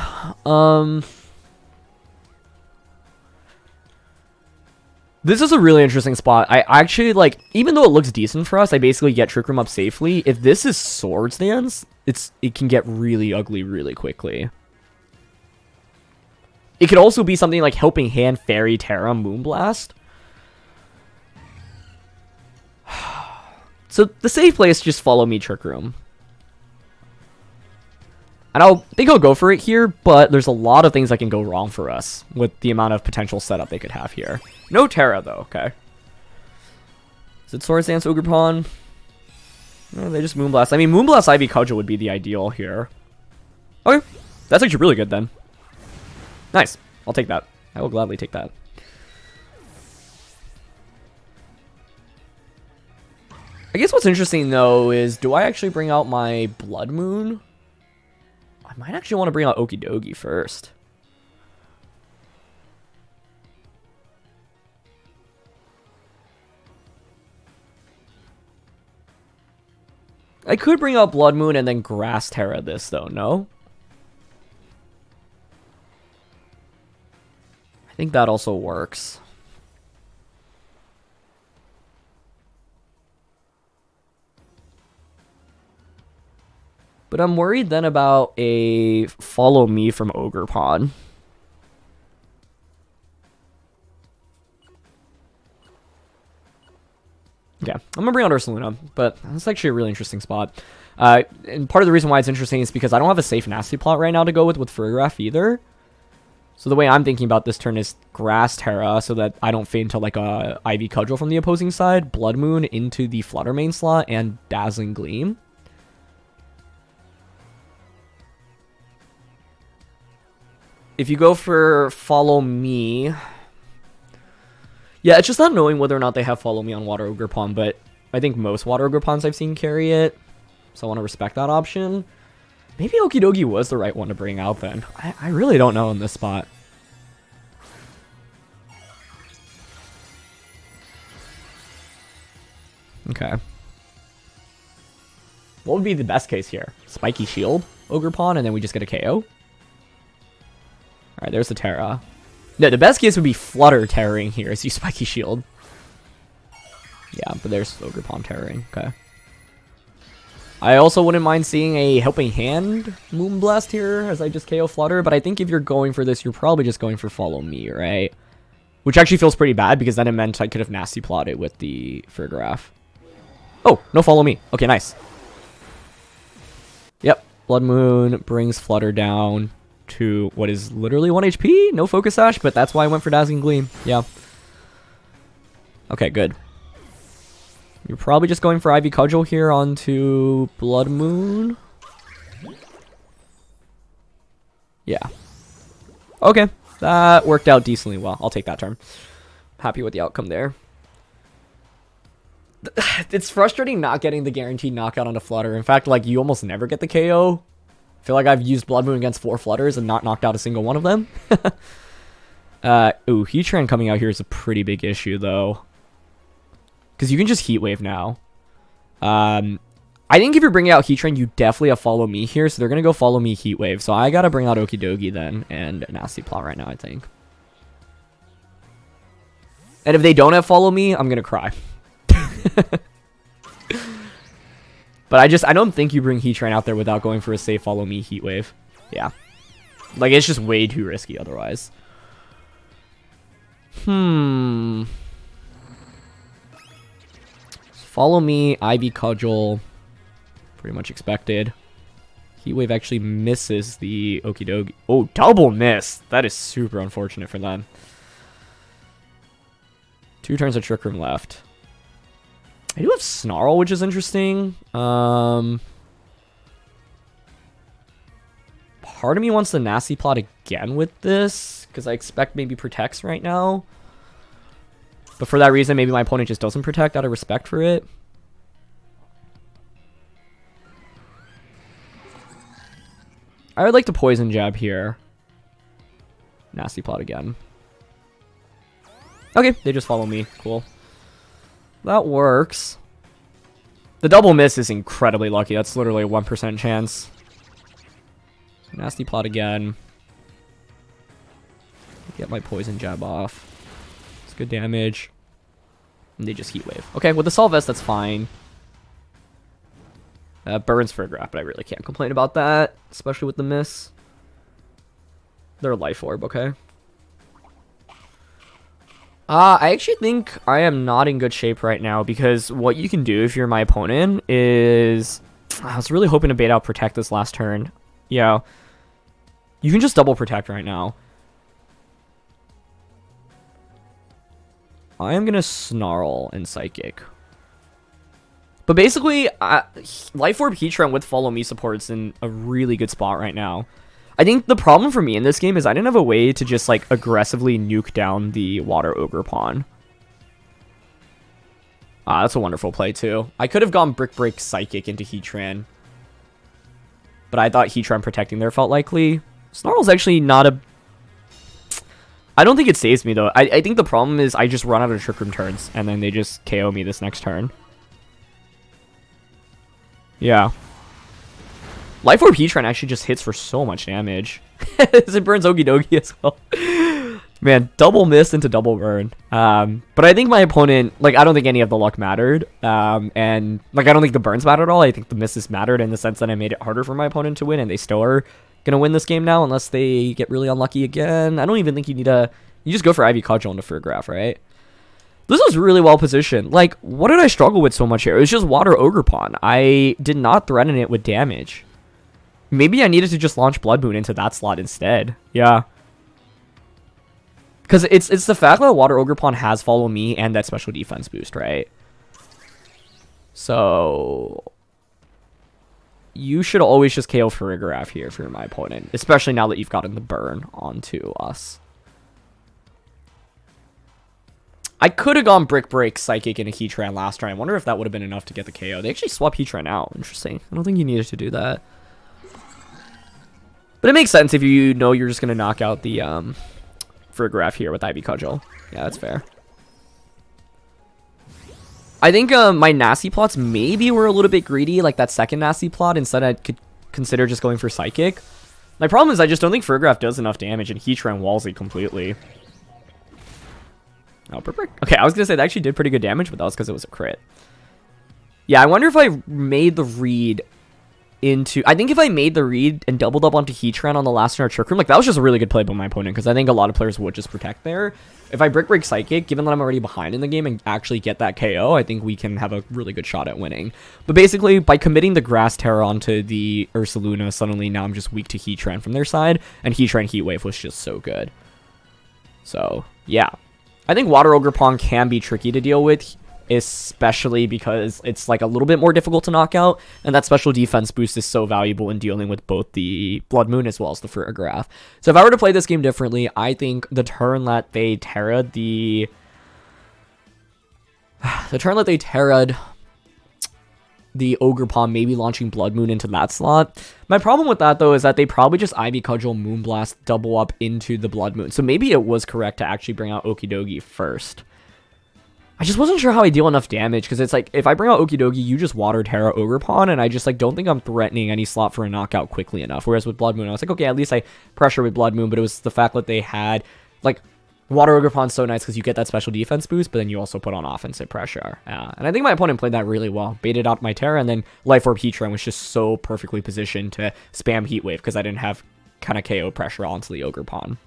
This is a really interesting spot. I actually, like, even though it looks decent for us, I basically get Trick Room up safely. If this is Swords Dance, it can get really ugly really quickly. It could also be something like Helping Hand, Fairy, Terra, Moonblast. So the safe play is just follow me Trick Room. And I think he'll go for it here, but there's a lot of things that can go wrong for us with the amount of potential setup they could have here. No Terra, though, okay. Is it Swords Dance Ogerpon? No, they just Moonblast. I mean, Moonblast Ivy Cudgel would be the ideal here. Okay, that's actually really good then. Nice. I'll take that. I will gladly take that. I guess what's interesting, though, is do I actually bring out my Bloodmoon? I might actually want to bring out Okidogi first. I could bring out Bloodmoon and then Grass Terra this, though, no? I think that also works. But I'm worried then about a Follow Me from Ogerpon. Yeah, I'm going to bring out Ursaluna, but that's actually a really interesting spot. And part of the reason why it's interesting is because I don't have a safe Nasty Plot right now to go with Farigiraf either. So the way I'm thinking about this turn is Grass Terra, so that I don't fade into like a Ivy Cudgel from the opposing side, Bloodmoon into the Flutter main slot, and Dazzling Gleam. If you go for Follow Me... Yeah, it's just not knowing whether or not they have Follow Me on Water Ogerpon, but I think most Water Ogerpons I've seen carry it, so I want to respect that option. Maybe Okidogi was the right one to bring out then. I really don't know in this spot. Okay. What would be the best case here? Spiky Shield, Ogerpon, and then we just get a KO? Alright, there's the Terra. No, the best case would be Flutter Terroring here as you Spiky Shield. Yeah, but there's Ogerpon Terroring. Okay. I also wouldn't mind seeing a Helping Hand Moonblast here as I just KO Flutter, but I think if you're going for this, you're probably just going for Follow Me, right? Which actually feels pretty bad because then it meant I could have Nasty Plotted with the Farigiraf. Oh, no Follow Me. Okay, nice. Yep, Bloodmoon brings Flutter down to what is literally 1 HP. No Focus Sash, but that's why I went for Dazzling Gleam. Yeah. Okay, good. You're probably just going for Ivy Cudgel here onto Bloodmoon. Yeah. Okay. That worked out decently well. I'll take that turn. Happy with the outcome there. It's frustrating not getting the guaranteed knockout on a Flutter. In fact, like, you almost never get the KO. I feel like I've used Bloodmoon against 4 Flutters and not knocked out a single one of them. Ooh, Heatran coming out here is a pretty big issue, though. Because you can just Heat Wave now. I think if you're bringing out Heatran, you definitely have Follow Me here. So they're going to go Follow Me Heat Wave. So I got to bring out Okidogi then and Nasty Plot right now, I think. And if they don't have Follow Me, I'm going to cry. But I don't think you bring Heatran out there without going for a safe Follow Me Heat Wave. Yeah. Like, it's just way too risky otherwise. Follow Me, Ivy Cudgel. Pretty much expected. Heat Wave actually misses the Okidogi. Oh, double miss. That is super unfortunate for them. 2 turns of Trick Room left. I do have Snarl, which is interesting. Part of me wants the Nasty Plot again with this, because I expect maybe Protects right now. But for that reason, maybe my opponent just doesn't Protect out of respect for it. I would like to Poison Jab here. Nasty Plot again. Okay, they just Follow Me. Cool. That works. The double miss is incredibly lucky. That's literally a 1% chance. Nasty Plot again. Get my Poison Jab off. It's good damage. And they just Heat Wave. Okay, with the Sol Vest, that's fine. Burns Farigiraf, but I really can't complain about that. Especially with the miss. They're a Life Orb, okay. I actually think I am not in good shape right now because what you can do if you're my opponent is... I was really hoping to bait out Protect this last turn. Yeah. You can just double protect right now. I am going to Snarl and Psychic. But basically, Life Orb Heatran with Follow Me support's in a really good spot right now. I think the problem for me in this game is I didn't have a way to just, like, aggressively nuke down the Water Ogerpon. That's a wonderful play, too. I could have gone Brick Break Psychic into Heatran. But I thought Heatran protecting there felt likely. Snarl's actually not a... I don't think it saves me, though. I think the problem is I just run out of Trick Room turns, and then they just KO me this next turn. Yeah. Life Orb Heatran actually just hits for so much damage. It burns Okidogi as well. Man, double miss into double burn. But I think my opponent, like, I don't think any of the luck mattered. And, like, I don't think the burns mattered at all. I think the misses mattered in the sense that I made it harder for my opponent to win, and they still are going to win this game now unless they get really unlucky again. I don't even think you need a... You just go for Ivy Cudgel into Farigiraf, right? This was really well positioned. Like, what did I struggle with so much here? It was just Water Ogerpon. I did not threaten it with damage. Maybe I needed to just launch Bloodmoon into that slot instead. Yeah. Because it's the fact that Water Ogerpon has Follow Me and that special defense boost, right? So... You should always just KO Farigiraf here if you're my opponent. Especially now that you've gotten the burn onto us. I could have gone Brick Break Psychic into Heatran last turn. I wonder if that would have been enough to get the KO. They actually swap Heatran out. Interesting. I don't think you needed to do that. But it makes sense if you know you're just going to knock out the Farigiraf here with Ivy Cudgel. Yeah, that's fair. I think my nasty plots maybe were a little bit greedy, like that second nasty plot. Instead, I could consider just going for Psychic. My problem is I just don't think Farigiraf does enough damage, and Heatran walls it completely. Oh, okay, I was going to say that actually did pretty good damage, but that was because it was a crit. Yeah, I wonder if I made the read into... I think if I made the read and doubled up onto Heatran on the last turn of Trick Room, like, that was just a really good play by my opponent, because I think a lot of players would just protect there. If I Brick Break Psychic, given that I'm already behind in the game and actually get that KO, I think we can have a really good shot at winning. But basically, by committing the Grass Terror onto the Ursaluna, suddenly now I'm just weak to Heatran from their side, and Heatran Heat Wave was just so good. So, yeah. I think Water Ogerpon can be tricky to deal with, especially because it's like a little bit more difficult to knock out, and that special defense boost is so valuable in dealing with both the Bloodmoon as well as the Farigiraf. So if I were to play this game differently, I think the turn that they Terra'd the Ogerpon, maybe launching Bloodmoon into that slot. My problem with that, though, is that they probably just Ivy Cudgel Moonblast double up into the Bloodmoon. So maybe it was correct to actually bring out Okidogi first. I just wasn't sure how I deal enough damage, because it's like, if I bring out Okidogi, you just Water Terra Ogerpon, and I just, like, don't think I'm threatening any slot for a knockout quickly enough. Whereas with Bloodmoon, I was like, okay, at least I pressure with Bloodmoon, but it was the fact that they had, like... Water Ogerpon's so nice because you get that special defense boost, but then you also put on offensive pressure. And I think my opponent played that really well. Baited out my Terra, and then Life Orb Heatran was just so perfectly positioned to spam Heat Wave because I didn't have kind of KO pressure onto the Ogerpon.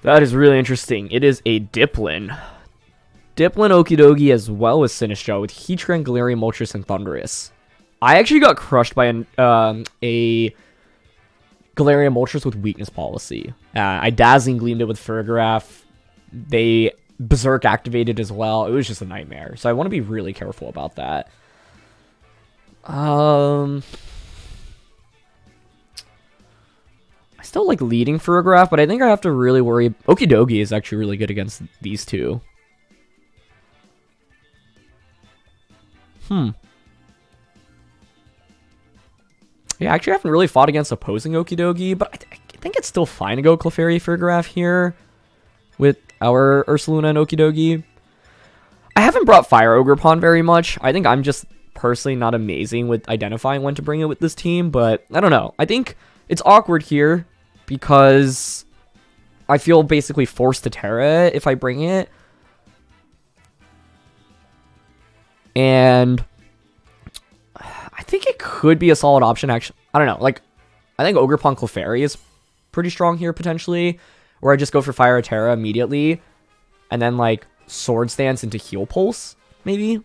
That is really interesting. It is a Diplin. Diplin Okidogi as well as Sinistcha with Heatran, Galarian, Moltres, and Thundurus. I actually got crushed by a Galarian Moltres with Weakness Policy. I Dazzling Gleamed it with Farigiraf. They Berserk activated as well. It was just a nightmare. So I want to be really careful about that. I still like leading Farigiraf, but I think I have to really worry. Okidogi is actually really good against these two. Yeah, actually, I haven't really fought against opposing Okidogi, but I think it's still fine to go Clefairy Farigiraf here with our Ursaluna and Okidogi. I haven't brought Fire Ogerpon very much. I think I'm just personally not amazing with identifying when to bring it with this team, but I don't know. I think it's awkward here because I feel basically forced to Terra if I bring it. And I think it could be a solid option, actually. I don't know. Like, I think Ogerpon Clefairy is pretty strong here, potentially. Or I just go for Fire Terra immediately. And then, like, Sword Stance into Heal Pulse, maybe?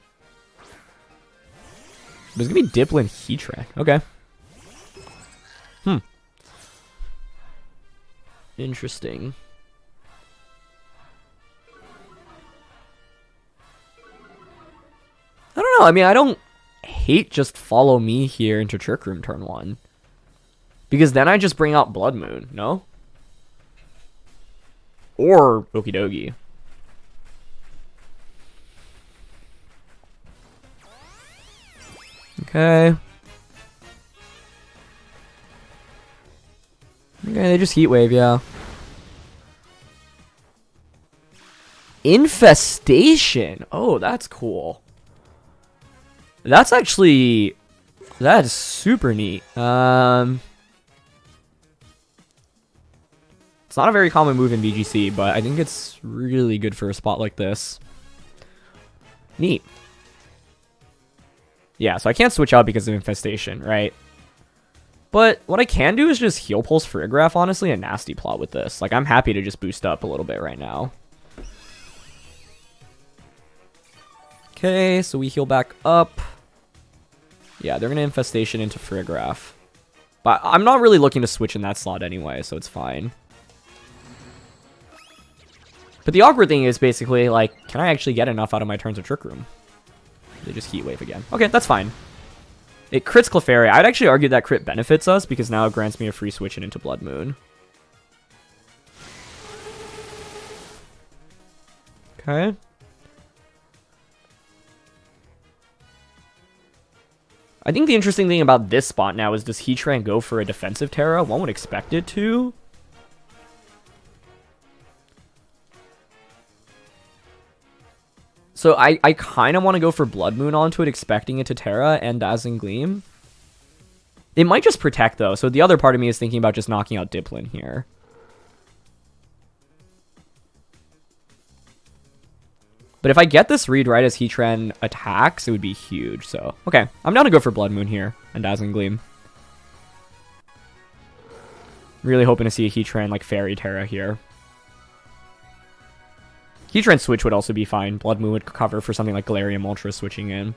There's going to be Diplin Heatran. Okay. Interesting. I don't know. I mean, I don't hate just follow me here into Trick Room turn 1. Because then I just bring out Bloodmoon, no? Or Okidogi. Okay. Okay, they just Heat Wave, yeah. Infestation. Oh, that's cool. That's actually... That is super neat. It's not a very common move in VGC, but I think it's really good for a spot like this. Neat. Yeah, so I can't switch out because of Infestation, right? But what I can do is just Heal Pulse Farigiraf, honestly, a nasty plot with this. Like, I'm happy to just boost up a little bit right now. Okay, so we heal back up. Yeah, they're going to Infestation into Farigiraf. But I'm not really looking to switch in that slot anyway, so it's fine. But the awkward thing is basically, like, can I actually get enough out of my turns of Trick Room? They just Heat Wave again. Okay, that's fine. It crits Clefairy. I'd actually argue that crit benefits us because now it grants me a free switch in into Bloodmoon. Okay. I think the interesting thing about this spot now is does Heatran go for a defensive Terra? One would expect it to. So I kind of want to go for Bloodmoon onto it, expecting it to Terra and Dazzling Gleam. It might just protect, though, so the other part of me is thinking about just knocking out Dipplin here. But if I get this read right as Heatran attacks, it would be huge, so... Okay, I'm down to go for Bloodmoon here and Dazzling Gleam. Really hoping to see a Heatran, like, Fairy Terra here. Heatran switch would also be fine. Bloodmoon would cover for something like Galarium Ultra switching in.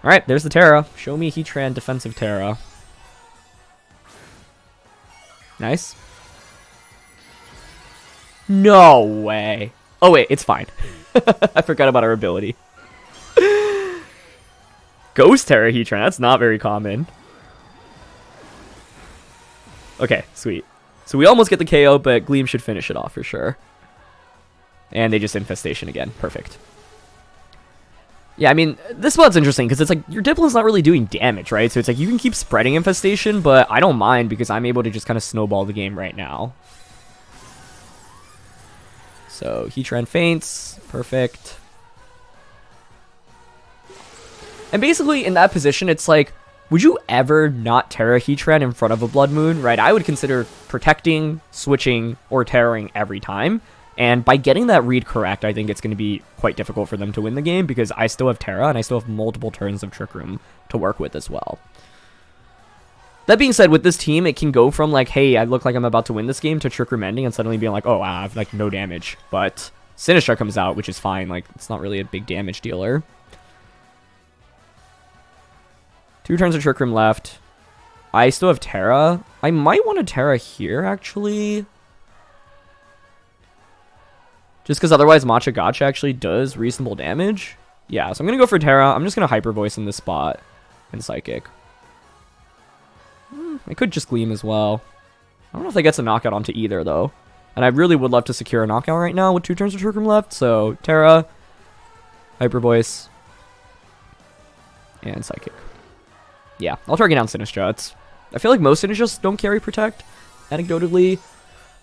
Alright, there's the Terra. Show me Heatran defensive Terra. Nice. No way. Oh wait, it's fine. I forgot about our ability. Ghost Terra Heatran, that's not very common. Okay, sweet. So we almost get the KO, but Gleam should finish it off for sure. And they just Infestation again. Perfect. Yeah, I mean, this spot's interesting because it's like your Dipplin's not really doing damage, right? So it's like you can keep spreading Infestation, but I don't mind because I'm able to just kind of snowball the game right now. So Heatran faints. Perfect. And basically in that position, it's like, would you ever not Terra Heatran in front of a Bloodmoon, right? I would consider protecting, switching, or terroring every time. And by getting that read correct, I think it's going to be quite difficult for them to win the game because I still have Terra and I still have multiple turns of Trick Room to work with as well. That being said, with this team, it can go from like, hey, I look like I'm about to win this game to Trick Room ending and suddenly being like, oh, I have like no damage. But Sinistcha comes out, which is fine. Like, it's not really a big damage dealer. 2 turns of Trick Room left. I still have Terra. I might want to Terra here, actually. Just because otherwise Matcha Gotcha actually does reasonable damage. Yeah, so I'm going to go for Terra. I'm just going to Hyper Voice in this spot. And Psychic. I could just Gleam as well. I don't know if that gets a knockout onto either, though. And I really would love to secure a knockout right now with 2 turns of Trick Room left. So, Terra, Hyper Voice, and Psychic. Yeah, I'll target down Sinistcha. I feel like most Sinistchas don't carry Protect, anecdotally.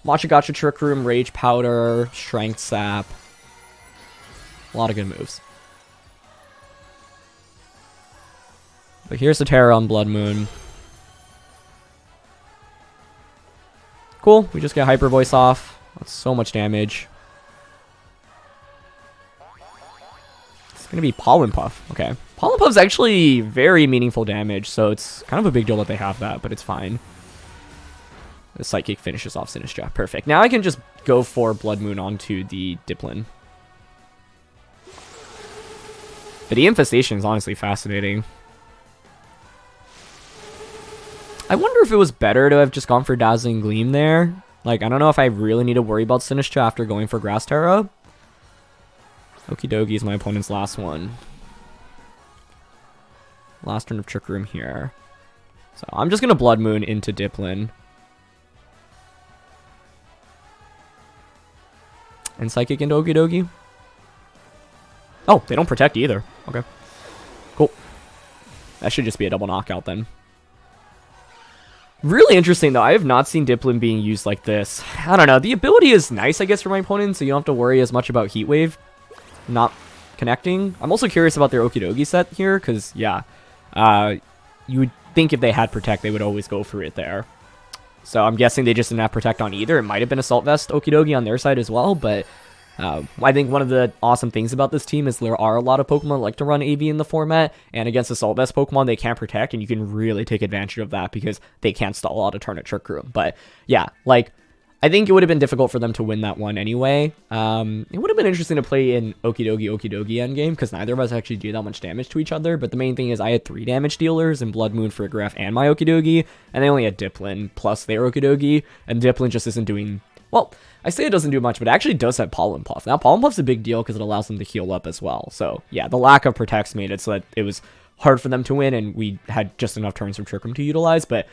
Matcha Gotcha, Trick Room, Rage Powder, Strength Sap. A lot of good moves. But here's the Terra on Bloodmoon. Cool, we just get Hyper Voice off. That's so much damage. It's going to be Pollen Puff. Okay. Pollen Puff's actually very meaningful damage, so it's kind of a big deal that they have that, but it's fine. The Psychic finishes off Sinistcha. Perfect. Now I can just go for Bloodmoon onto the Dipplin. But the Infestation is honestly fascinating. I wonder if it was better to have just gone for Dazzling Gleam there. Like, I don't know if I really need to worry about Sinistcha after going for Grass Terra. Okidogi is my opponent's last one. Last turn of Trick Room here. So I'm just going to Blood Moon into Dipplin. And Psychic into Okidogi. Oh, they don't protect either. Okay. Cool. That should just be a double knockout then. Really interesting, though. I have not seen Dipplin being used like this. I don't know. The ability is nice, I guess, for my opponent, so you don't have to worry as much about Heat Wave not connecting. I'm also curious about their Okidogi set here, because, yeah, you would think if they had Protect, they would always go for it there. So I'm guessing they just didn't have Protect on either. It might have been Assault Vest Okidogi on their side as well, but I think one of the awesome things about this team is there are a lot of Pokemon that like to run AV in the format, and against Assault Vest Pokemon, they can't Protect, and you can really take advantage of that because they can't stall out a turn at Trick Room. But yeah, like, I think it would have been difficult for them to win that one anyway. It would have been interesting to play in Okidogi endgame, because neither of us actually do that much damage to each other, but the main thing is I had 3 damage dealers in Bloodmoon, Farigiraf, and my Okidogi, and they only had Dipplin plus their Okidogi, and Dipplin just isn't doing... Well, I say it doesn't do much, but it actually does have Pollen Puff. Now, Pollen Puff's a big deal because it allows them to heal up as well. So, yeah, the lack of Protects made it so that it was hard for them to win, and we had just enough turns from Trick Room to utilize, but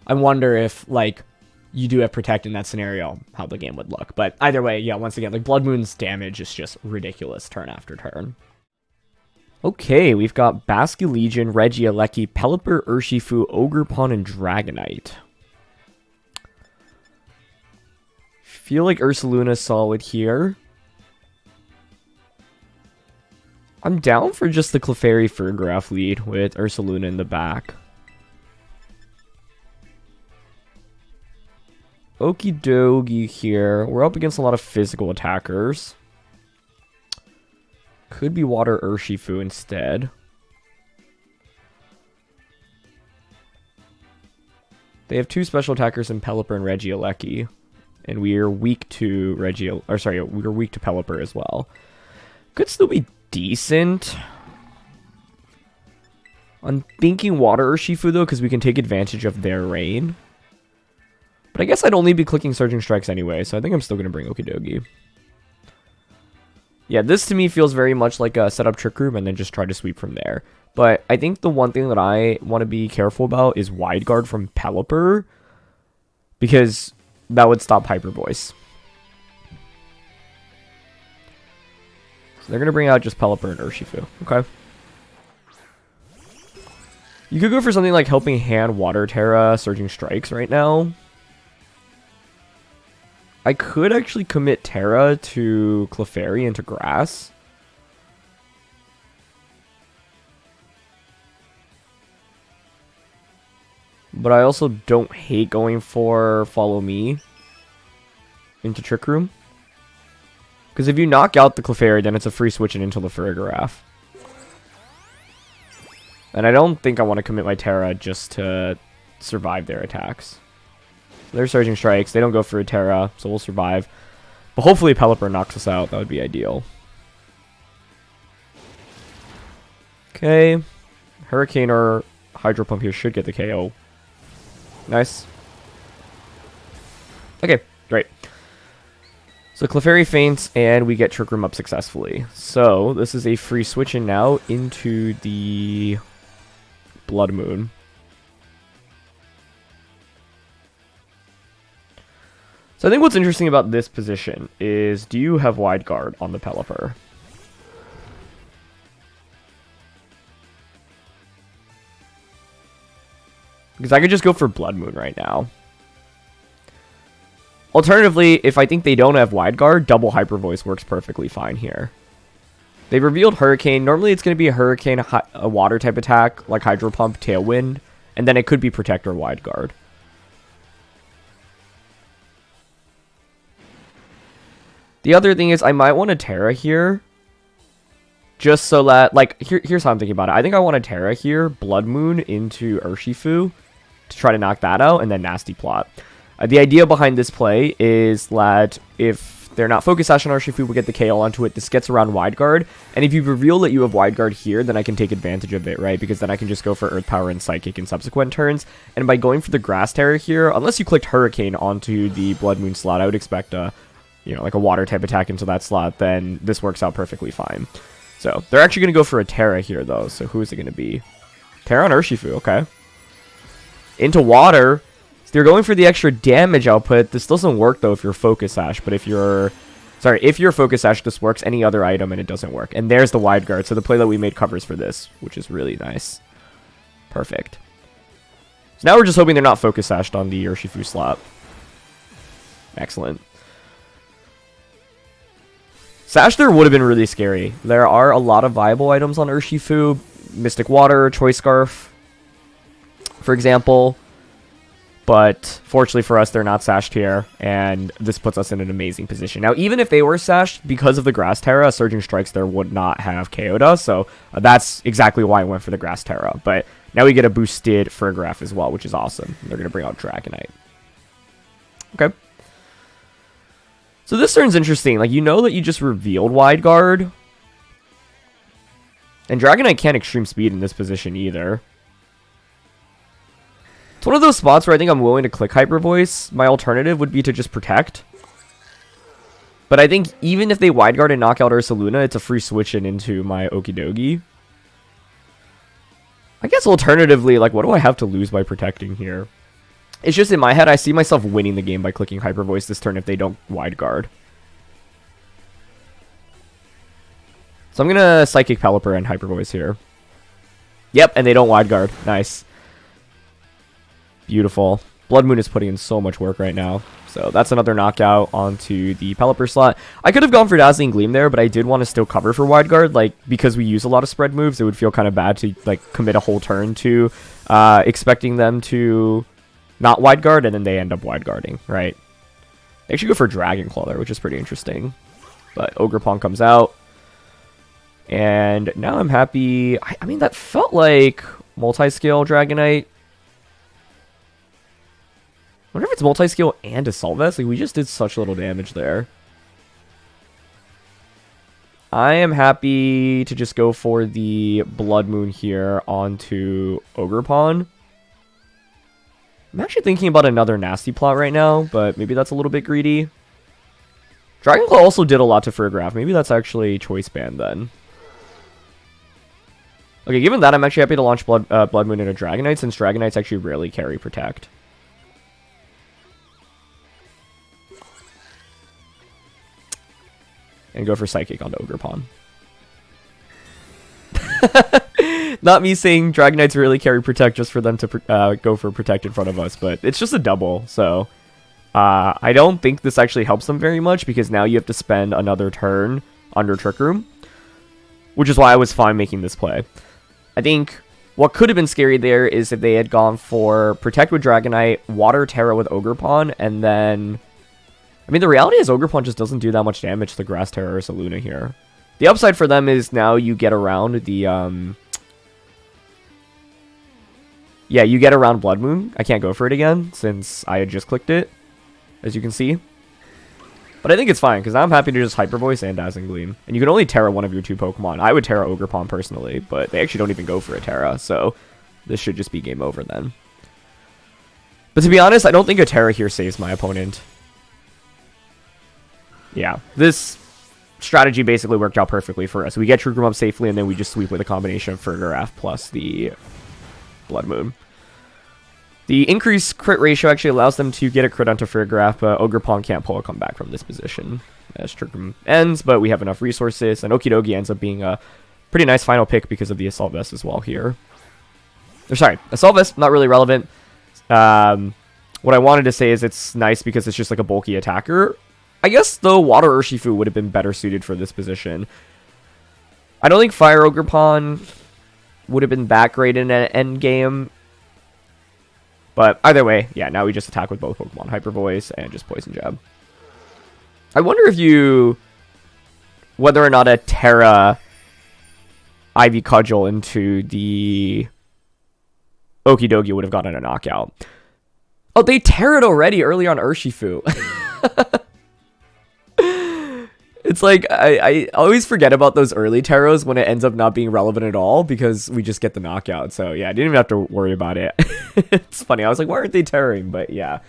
I wonder if, like, you do have Protect in that scenario, how the game would look. But either way, yeah, once again, like, Blood Moon's damage is just ridiculous turn after turn. Okay, we've got Basculegion, Regieleki, Pelipper, Urshifu, Ogerpon, and Dragonite. Feel like Ursaluna's solid here. I'm down for just the Clefairy Farigiraf lead with Ursaluna in the back. Okidogi here. We're up against a lot of physical attackers. Could be Water Urshifu instead. They have 2 special attackers in Pelipper and Regieleki. And we are weak to we're weak to Pelipper as well. Could still be decent. I'm thinking Water Urshifu though, because we can take advantage of their rain. But I guess I'd only be clicking Surging Strikes anyway, so I think I'm still going to bring Okidogi. Yeah, this to me feels very much like a set up Trick Room and then just try to sweep from there. But I think the one thing that I want to be careful about is Wide Guard from Pelipper, because that would stop Hyper Voice. So they're going to bring out just Pelipper and Urshifu. Okay. You could go for something like Helping Hand, Water Terra, Surging Strikes right now. I could actually commit Terra to Clefairy into Grass. But I also don't hate going for Follow Me into Trick Room. Because if you knock out the Clefairy, then it's a free switch into the Farigiraf. And I don't think I want to commit my Terra just to survive their attacks. They're Surging Strikes. They don't go for a Terra, so we'll survive. But hopefully Pelipper knocks us out. That would be ideal. Okay. Hurricane or Hydro Pump here should get the KO. Nice. Okay, great. So Clefairy faints, and we get Trick Room up successfully. So this is a free switch in now into the Bloodmoon. So I think what's interesting about this position is, do you have Wide Guard on the Pelipper? Because I could just go for Bloodmoon right now. Alternatively, if I think they don't have Wide Guard, double Hyper Voice works perfectly fine here. They revealed Hurricane. Normally it's going to be a Hurricane, a water type attack, like Hydro Pump, Tailwind, and then it could be Protect or Wide Guard. The other thing is I might want a Terra here. Just so that, like, here's how I'm thinking about it. I think I want a Terra here, Bloodmoon into Urshifu to try to knock that out, and then Nasty Plot. The idea behind this play is that if they're not Focus Sash on Urshifu, we'll get the KO onto it. This gets around Wide Guard, and if you reveal that you have Wide Guard here, then I can take advantage of it, right? Because then I can just go for Earth Power and Psychic in subsequent turns, and by going for the Grass Terror here, unless you clicked Hurricane onto the Blood Moon slot, I would expect a, you know, like a Water type attack into that slot, then this works out perfectly fine. So, they're actually going to go for a Terra here, though, so who is it going to be? Terra on Urshifu, okay. Into Water. So they're going for the extra damage output. This doesn't work, though, if you're Focus Sash, but if you're... Sorry, if you're Focus Sash, this works. Any other item, and it doesn't work. And there's the Wide Guard, so the play that we made covers for this, which is really nice. Perfect. So now we're just hoping they're not Focus Sashed on the Urshifu slot. Excellent. Sash there would have been really scary. There are a lot of viable items on Urshifu. Mystic Water, Choice Scarf, for example. But fortunately for us, they're not sashed here, and this puts us in an amazing position. Now, even if they were sashed, because of the Grass Terra, Surging Strikes there would not have KO'd us, so that's exactly why I went for the Grass Terra. But now we get a boosted Farigiraf as well, which is awesome. They're going to bring out Dragonite. Okay. So this turn's interesting. Like, you know that you just revealed Wide Guard. And Dragonite can't Extreme Speed in this position either. It's one of those spots where I think I'm willing to click Hyper Voice. My alternative would be to just Protect. But I think even if they Wide Guard and knock out Ursaluna, it's a free switch in into my Okidogi. I guess alternatively, like, what do I have to lose by protecting here? It's just in my head, I see myself winning the game by clicking Hyper Voice this turn if they don't Wide Guard. So I'm going to Psychic Pelipper and Hyper Voice here. Yep, and they don't Wide Guard. Nice. Beautiful. Bloodmoon is putting in so much work right now. So that's another knockout onto the Pelipper slot. I could have gone for Dazzling Gleam there, but I did want to still cover for Wide Guard. Like, because we use a lot of spread moves, it would feel kind of bad to, like, commit a whole turn to expecting them to not Wide Guard, and then they end up Wide Guarding, right? They actually go for Dragon Claw there, which is pretty interesting. But Ogerpon comes out. And now I'm happy. I mean, that felt like multi-scale Dragonite. I wonder if it's multi-scale and Assault Vest. Like, we just did such little damage there. I am happy to just go for the Blood Moon here onto Ogerpon. I'm actually thinking about another nasty plot right now, but maybe that's a little bit greedy. Dragon Claw also did a lot to Farigiraf. Maybe that's actually Choice Band then. Okay, given that, I'm actually happy to launch Blood Moon into Dragonite, since Dragonites actually rarely carry Protect. And go for Psychic onto Ogerpon. Not me saying Dragonites really carry Protect just for them to go for Protect in front of us, but it's just a double, so... I don't think this actually helps them very much, because now you have to spend another turn under Trick Room. Which is why I was fine making this play. I think what could have been scary there is if they had gone for Protect with Dragonite, Water Terra with Ogerpon, and then... I mean, the reality is Ogerpon just doesn't do that much damage to the Grass Terra Ursaluna here. The upside for them is now you get around the, yeah, you get around Blood Moon. I can't go for it again, since I had just clicked it, as you can see. But I think it's fine, because I'm happy to just Hyper Voice and Dazzling Gleam. And you can only Terra one of your two Pokemon. I would Terra Ogerpon personally, but they actually don't even go for a Terra, so this should just be game over then. But to be honest, I don't think a Terra here saves my opponent. Yeah, this strategy basically worked out perfectly for us. We get Trick Room up safely, and then we just sweep with a combination of Farigiraf plus the Blood Moon. The increased crit ratio actually allows them to get a crit onto Farigiraf, but Ogerpon can't pull a comeback from this position as Trick Room ends, but we have enough resources, and Okidogi ends up being a pretty nice final pick because of the Assault Vest as well here. Or sorry, Assault Vest, not really relevant. What I wanted to say is it's nice because it's just like a bulky attacker. I guess, though, Water Urshifu would have been better suited for this position. I don't think Fire Ogerpon would have been that great in an endgame. But either way, yeah, now we just attack with both Pokemon. Hyper Voice and just Poison Jab. I wonder if you... whether or not a Terra Ivy Cudgel into the Okidogi would have gotten a knockout. Oh, they Terra'd already early on Urshifu. It's like, I always forget about those early Terros when it ends up not being relevant at all because we just get the knockout. So yeah, I didn't even have to worry about it. It's funny. I was like, why aren't they terroring? But yeah.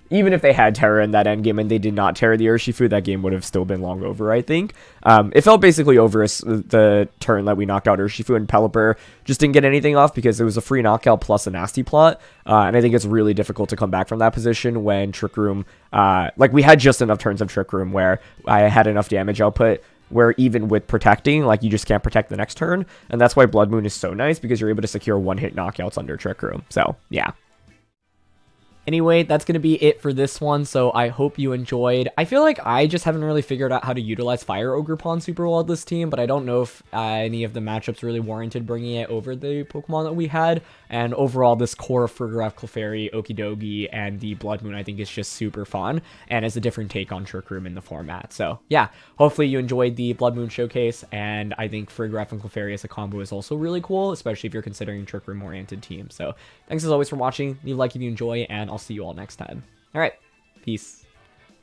Even if they had Terra in that endgame and they did not Terra the Urshifu, that game would have still been long over, I think. It felt basically over the turn that we knocked out Urshifu, and Pelipper just didn't get anything off because it was a free knockout plus a nasty plot. And I think it's really difficult to come back from that position when Trick Room, like we had just enough turns of Trick Room where I had enough damage output where even with protecting, like you just can't protect the next turn. And that's why Blood Moon is so nice because you're able to secure one-hit knockouts under Trick Room. So yeah. Anyway, that's going to be it for this one, so I hope you enjoyed. I feel like I just haven't really figured out how to utilize Fire Ogre Pond super well with this team, but I don't know if any of the matchups really warranted bringing it over the Pokemon that we had. And overall, this core of Farigiraf, Clefairy, Okidogi, and the Blood Moon I think is just super fun, and is a different take on Trick Room in the format. So yeah, hopefully you enjoyed the Blood Moon showcase, and I think Farigiraf and Clefairy as a combo is also really cool, especially if you're considering Trick Room-oriented teams. So thanks as always for watching. Leave a like if you enjoy, and I'll see you all next time. All right, peace.